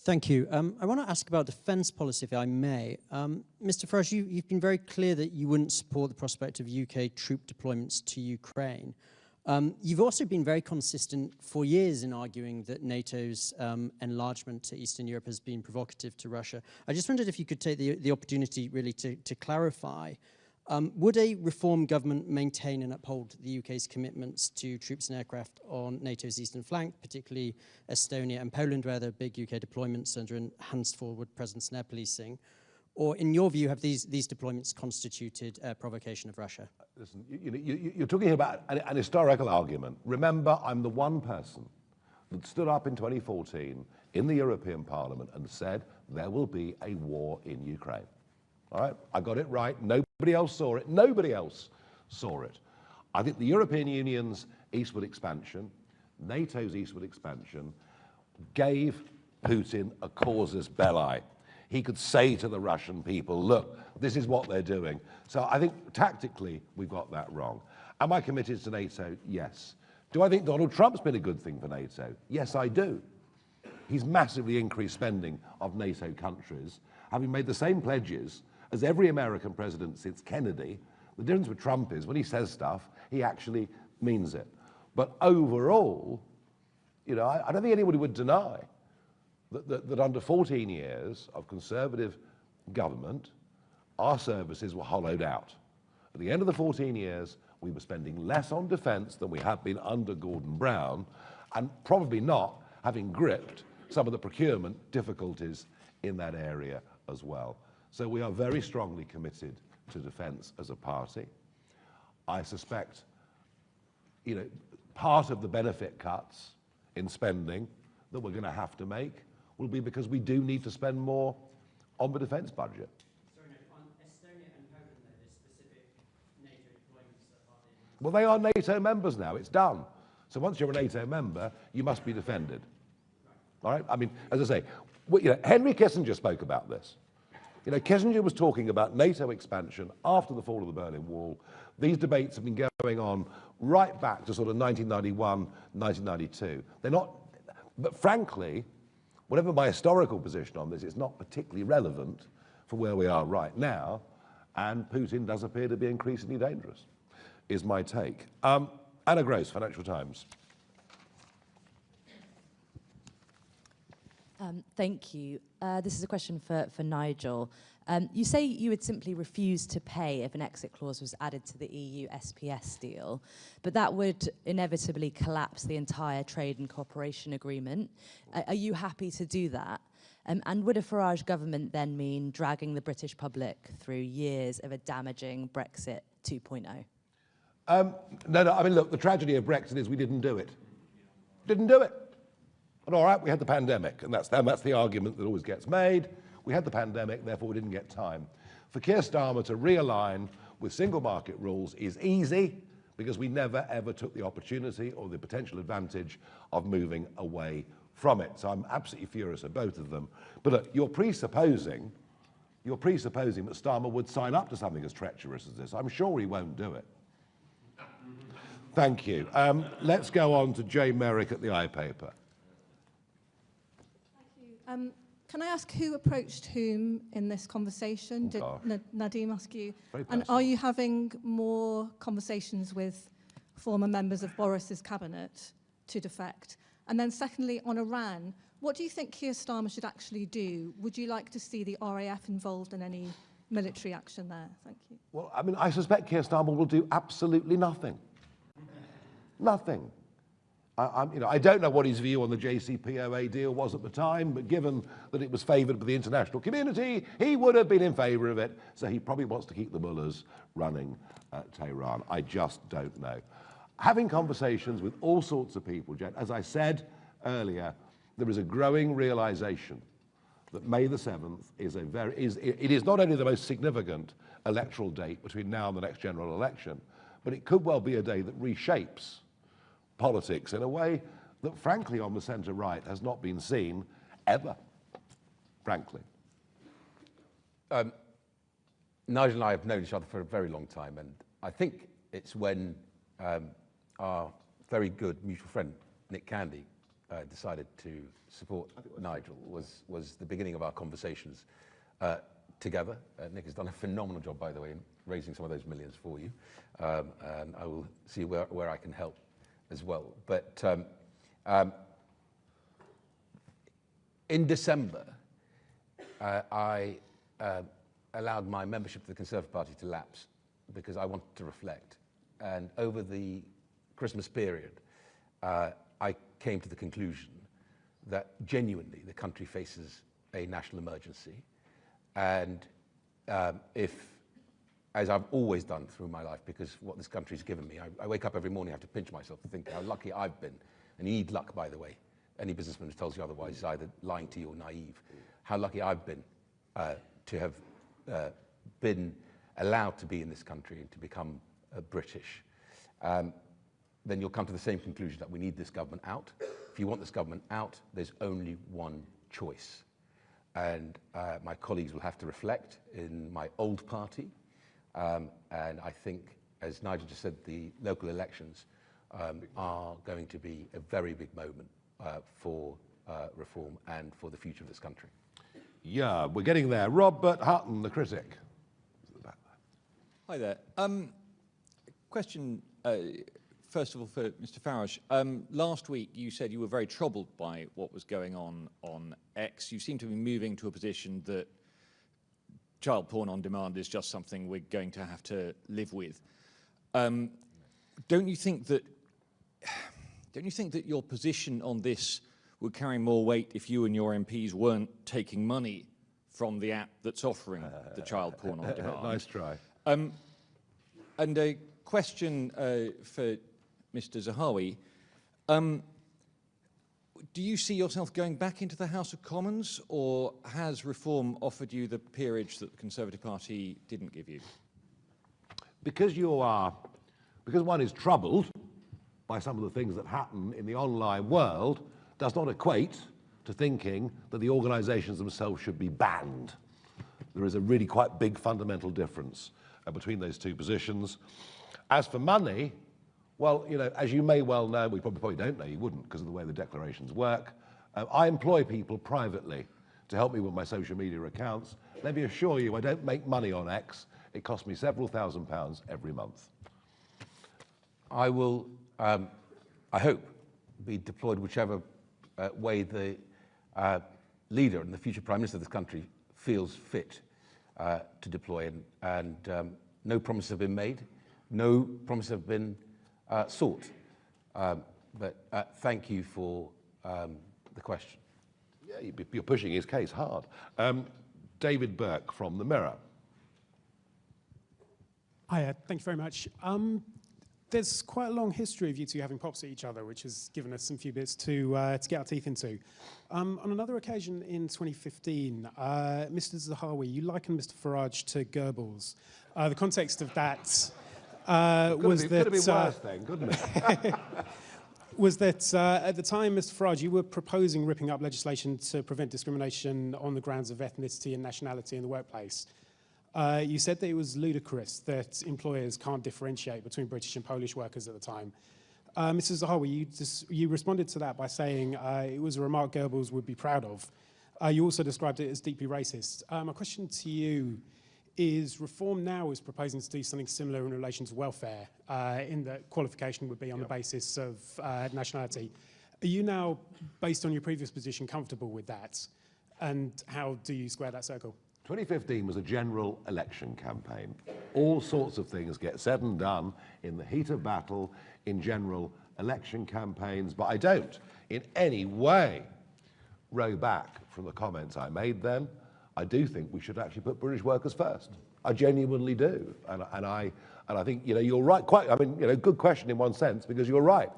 Thank you. I want to ask about defence policy, if I may. Mr. Farage, you've been very clear that you wouldn't support the prospect of UK troop deployments to Ukraine. You've also been very consistent for years in arguing that NATO's enlargement to Eastern Europe has been provocative to Russia. I just wondered if you could take the opportunity really to clarify. Would a reform government maintain and uphold the UK's commitments to troops and aircraft on NATO's eastern flank, particularly Estonia and Poland, where there are big UK deployments under enhanced forward presence and air policing? Or, in your view, have these deployments constituted provocation of Russia? Listen, you're talking about an historical argument. Remember, I'm the one person that stood up in 2014 in the European Parliament and said there will be a war in Ukraine. All right, I got it right. Nobody else saw it. Nobody else saw it. I think the European Union's eastward expansion, NATO's eastward expansion, gave Putin a casus belli. He could say to the Russian people, look, this is what they're doing. So I think tactically we've got that wrong. Am I committed to NATO? Yes. Do I think Donald Trump's been a good thing for NATO? Yes, I do. He's massively increased spending of NATO countries, having made the same pledges as every American president since Kennedy. The difference with Trump is when he says stuff, he actually means it. But overall, you know, I don't think anybody would deny that under 14 years of Conservative government, our services were hollowed out. At the end of the 14 years, we were spending less on defence than we had been under Gordon Brown, and probably not having gripped some of the procurement difficulties in that area as well. So we are very strongly committed to defence as a party. I suspect, you know, part of the benefit cuts in spending that we're going to have to make will be because we do need to spend more on the defence budget. Sorry, no, on Estonia and Poland, though, there's specific NATO deployments that are in... Well, they are NATO members now. It's done. So once you're a NATO member, you must be defended. All right? I mean, as I say, you know, Henry Kissinger spoke about this. You know, Kissinger was talking about NATO expansion after the fall of the Berlin Wall. These debates have been going on right back to sort of 1991, 1992. They're not, but frankly, whatever my historical position on this, it's not particularly relevant for where we are right now, and Putin does appear to be increasingly dangerous. is my take. Anna Gross, Financial Times. Thank you. This is a question for Nigel. You say you would simply refuse to pay if an exit clause was added to the EU SPS deal, but that would inevitably collapse the entire trade and cooperation agreement. Are you happy to do that? And would a Farage government then mean dragging the British public through years of a damaging Brexit 2.0? No, I mean, look, the tragedy of Brexit is we didn't do it. Didn't do it. And all right, we had the pandemic, and that's the argument that always gets made. We had the pandemic, therefore we didn't get time. For Keir Starmer to realign with single market rules is easy because we never ever took the opportunity or the potential advantage of moving away from it. So I'm absolutely furious at both of them. But look, you're presupposing that Starmer would sign up to something as treacherous as this. I'm sure he won't do it. Thank you. Let's go on to Jay Merrick at the iPaper. Can I ask who approached whom in this conversation? Did Nadeem ask you? And are you having more conversations with former members of Boris's cabinet to defect? And then secondly, on Iran, what do you think Keir Starmer should actually do? Would you like to see the RAF involved in any military action there? Thank you. Well, I mean, I suspect Keir Starmer will do absolutely nothing. Nothing. I don't know what his view on the JCPOA deal was at the time, but given that it was favoured by the international community, he would have been in favour of it. So he probably wants to keep the mullahs running Tehran. I just don't know. Having conversations with all sorts of people, Jen, as I said earlier, there is a growing realisation that May the 7th is it is not only the most significant electoral date between now and the next general election, but it could well be a day that reshapes politics in a way that, frankly, on the centre-right has not been seen ever, frankly. Nigel and I have known each other for a very long time, and I think it's when our very good mutual friend, Nick Candy, decided to support Nigel was the beginning of our conversations together. Nick has done a phenomenal job, by the way, in raising some of those millions for you, and I will see where I can help as well. But in December, I allowed my membership of the Conservative Party to lapse because I wanted to reflect. And over the Christmas period, I came to the conclusion that genuinely the country faces a national emergency. And if, as I've always done through my life, because what this country's given me, I wake up every morning, I have to pinch myself to think how lucky I've been. And you need luck, by the way. Any businessman who tells you otherwise is either lying to you or naive. How lucky I've been to have been allowed to be in this country and to become British. Then you'll come to the same conclusion that we need this government out. If you want this government out, there's only one choice. And my colleagues will have to reflect in my old party. And I think, as Nigel just said, the local elections are going to be a very big moment for reform and for the future of this country. Yeah, we're getting there. Robert Hutton, the critic. Hi there. Question, first of all, for Mr. Farage. Last week, you said you were very troubled by what was going on X. You seem to be moving to a position that child porn on demand is just something we're going to have to live with. Don't you think that your position on this would carry more weight if you and your MPs weren't taking money from the app that's offering the child porn on demand? Nice try. And a question for Mr. Zahawi. Do you see yourself going back into the House of Commons, or has reform offered you the peerage that the Conservative Party didn't give you? Because one is troubled by some of the things that happen in the online world, does not equate to thinking that the organisations themselves should be banned. There is a really quite big fundamental difference between those two positions. As for money, well, you know, as you may well know, we probably don't know, you wouldn't because of the way the declarations work. I employ people privately to help me with my social media accounts. Let me assure you, I don't make money on X. It costs me several £1,000s every month. I will, I hope, be deployed whichever way the leader and the future Prime Minister of this country feels fit to deploy. And no promises have been made, no promises have been sought. But thank you for the question. Yeah, you're pushing his case hard. David Burke from The Mirror. Hi, thank you very much. There's quite a long history of you two having pops at each other, which has given us some few bits to get our teeth into. On another occasion in 2015, Mr. Zahawi, you likened Mr. Farage to Goebbels. The context of that was that... Could have been worse then, couldn't it? Was that at the time, Mr. Farage, you were proposing ripping up legislation to prevent discrimination on the grounds of ethnicity and nationality in the workplace. You said that it was ludicrous that employers can't differentiate between British and Polish workers at the time. Mr. Zahawi, you responded to that by saying it was a remark Goebbels would be proud of. You also described it as deeply racist. My question to you is, Reform now is proposing to do something similar in relation to welfare, in that qualification would be on the basis of nationality. Are you now, based on your previous position, comfortable with that? And how do you square that circle? 2015 was a general election campaign. All sorts of things get said and done in the heat of battle in general election campaigns, but I don't in any way row back from the comments I made then. I do think we should actually put British workers first. I genuinely do, and I think you're right. Good question in one sense, because you're right.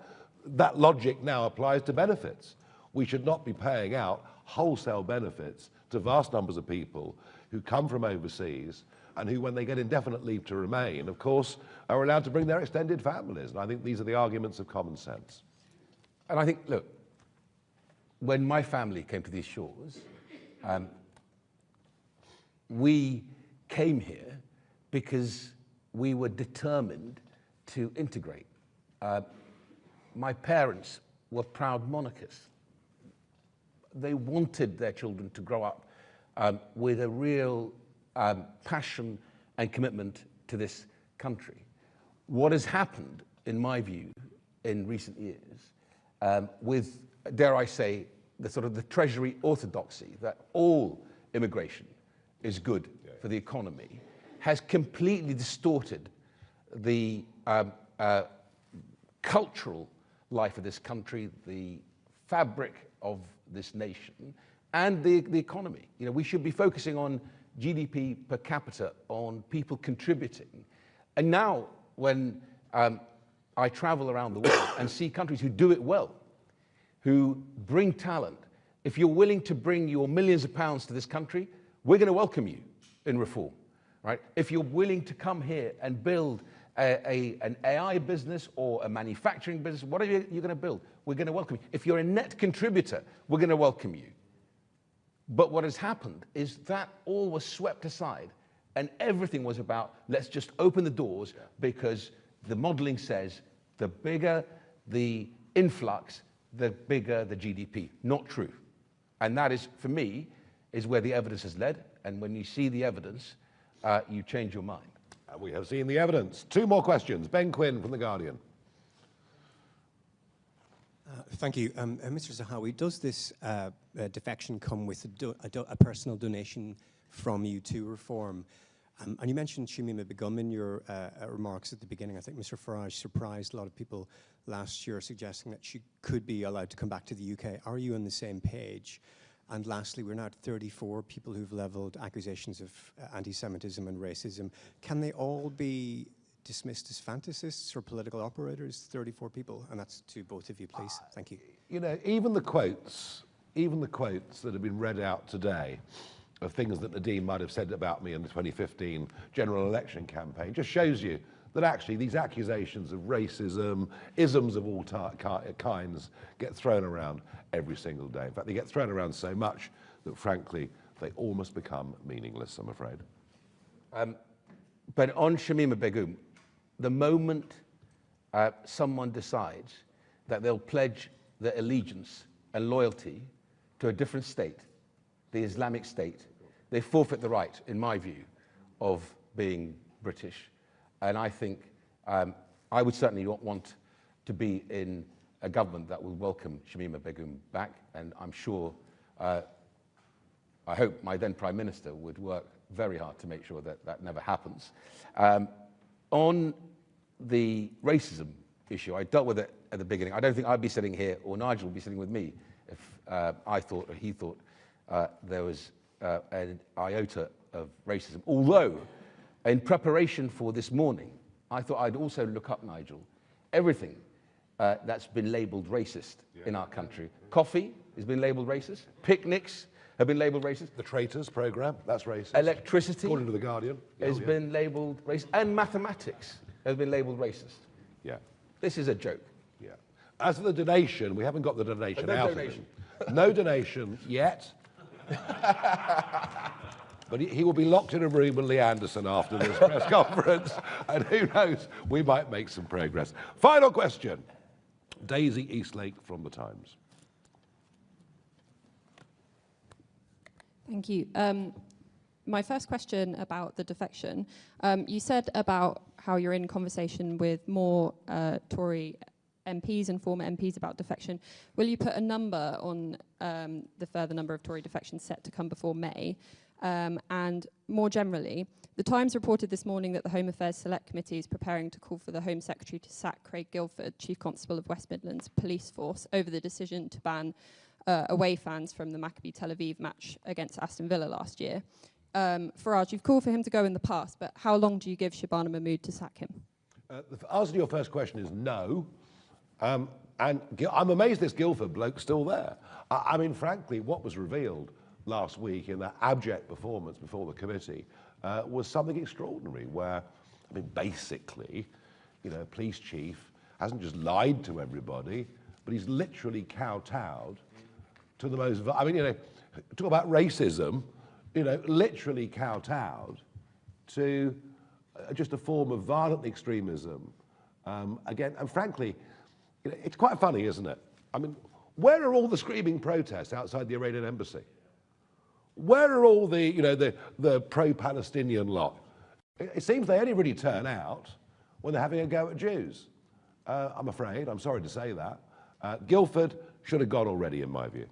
That logic now applies to benefits. We should not be paying out wholesale benefits to vast numbers of people who come from overseas and who, when they get indefinite leave to remain, of course, are allowed to bring their extended families. And I think these are the arguments of common sense. And I think, look, when my family came to these shores, we came here because we were determined to integrate. My parents were proud monarchists. They wanted their children to grow up with a real passion and commitment to this country. What has happened, in my view, in recent years, with, dare I say, the sort of the Treasury orthodoxy that all immigration is good for the economy, has completely distorted the cultural life of this country, the fabric of this nation, and the economy. We should be focusing on GDP per capita, on people contributing. And now, when I travel around the world and see countries who do it well, who bring talent, if you're willing to bring your millions of pounds to this country, we're going to welcome you in Reform, right? If you're willing to come here and build an AI business or a manufacturing business, whatever you're going to build, we're going to welcome you. If you're a net contributor, we're going to welcome you. But what has happened is that all was swept aside, and everything was about, let's just open the doors, because the modeling says the bigger the influx, the bigger the GDP. Not true. And that is, for me, is where the evidence has led. And when you see the evidence, you change your mind. We have seen the evidence. Two more questions. Ben Quinn from The Guardian. Thank you. Mr. Zahawi, does this defection come with a personal donation from you to Reform? And you mentioned Shamima Begum in your remarks at the beginning. I think Mr. Farage surprised a lot of people last year, suggesting that she could be allowed to come back to the UK. Are you on the same page? And lastly, we're now at 34 people who've levelled accusations of anti-Semitism and racism. Can they all be dismissed as fantasists or political operators? 34 people, and that's to both of you, please. Thank you. Even the quotes that have been read out today of things that Nadine might have said about me in the 2015 general election campaign just shows you that actually these accusations of racism, isms of all kinds, get thrown around every single day. In fact, they get thrown around so much that, frankly, they almost become meaningless, I'm afraid. But on Shamima Begum, the moment someone decides that they'll pledge their allegiance and loyalty to a different state, the Islamic State, they forfeit the right, in my view, of being British. And I think I would certainly not want to be in a government that will welcome Shamima Begum back, and I'm sure, I hope my then Prime Minister would work very hard to make sure that that never happens. On the racism issue, I dealt with it at the beginning. I don't think I'd be sitting here, or Nigel would be sitting with me, if I thought or he thought there was an iota of racism. Although, in preparation for this morning, I thought I'd also look up, Nigel, everything that's been labelled racist in our country. Coffee has been labelled racist. Picnics have been labelled racist. The Traitors programme, that's racist. Electricity, according to The Guardian, has been labelled racist. And mathematics has been labelled racist. Yeah. This is a joke. Yeah. As for the donation, we haven't got the donation No out donation. of it. No donation yet. But he will be locked in a room with Lee Anderson after this press conference, and who knows, we might make some progress. Final question. Daisy Eastlake from The Times. Thank you. My first question about the defection. You said about how you're in conversation with more Tory MPs and former MPs about defection. Will you put a number on the further number of Tory defections set to come before May? And more generally, The Times reported this morning that the Home Affairs Select Committee is preparing to call for the Home Secretary to sack Craig Guilford, Chief Constable of West Midlands Police Force, over the decision to ban away fans from the Maccabi Tel Aviv match against Aston Villa last year. Farage, you've called for him to go in the past, but how long do you give Shabana Mahmood to sack him? The answer to your first question is no. And I'm amazed this Guildford bloke's still there. I mean, frankly, what was revealed last week in that abject performance before the committee was something extraordinary, where, I mean, basically, you know, a police chief hasn't just lied to everybody, but he's literally kowtowed to the most, I mean, you know, talk about racism, you know, literally kowtowed to just a form of violent extremism. Again, and frankly, you know, it's quite funny, isn't it? I mean, where are all the screaming protests outside the Iranian embassy? Where are all the, you know, the pro-Palestinian lot? It seems they only really turn out when they're having a go at Jews. I'm afraid, I'm sorry to say that. Guildford should have gone already, in my view.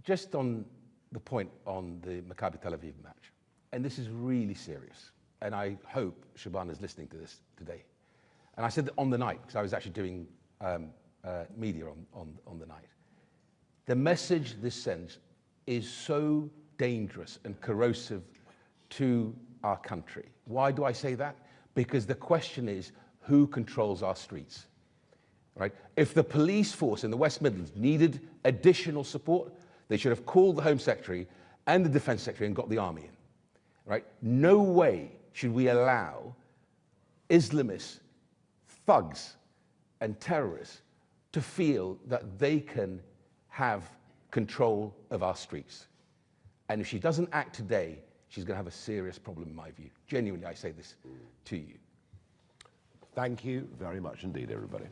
Just on the point on the Maccabi Tel Aviv match, and this is really serious, and I hope Shabana is listening to this today. And I said that on the night, because I was actually doing media on the night. The message this sends is so dangerous and corrosive to our country. Why do I say that? Because the question is, who controls our streets? Right? If the police force in the West Midlands needed additional support, they should have called the Home Secretary and the Defence Secretary and got the army in. Right? No way should we allow Islamists, thugs, and terrorists to feel that they can have control of our streets. And if she doesn't act today, she's going to have a serious problem, in my view. Genuinely, I say this to you. Thank you very much indeed, everybody.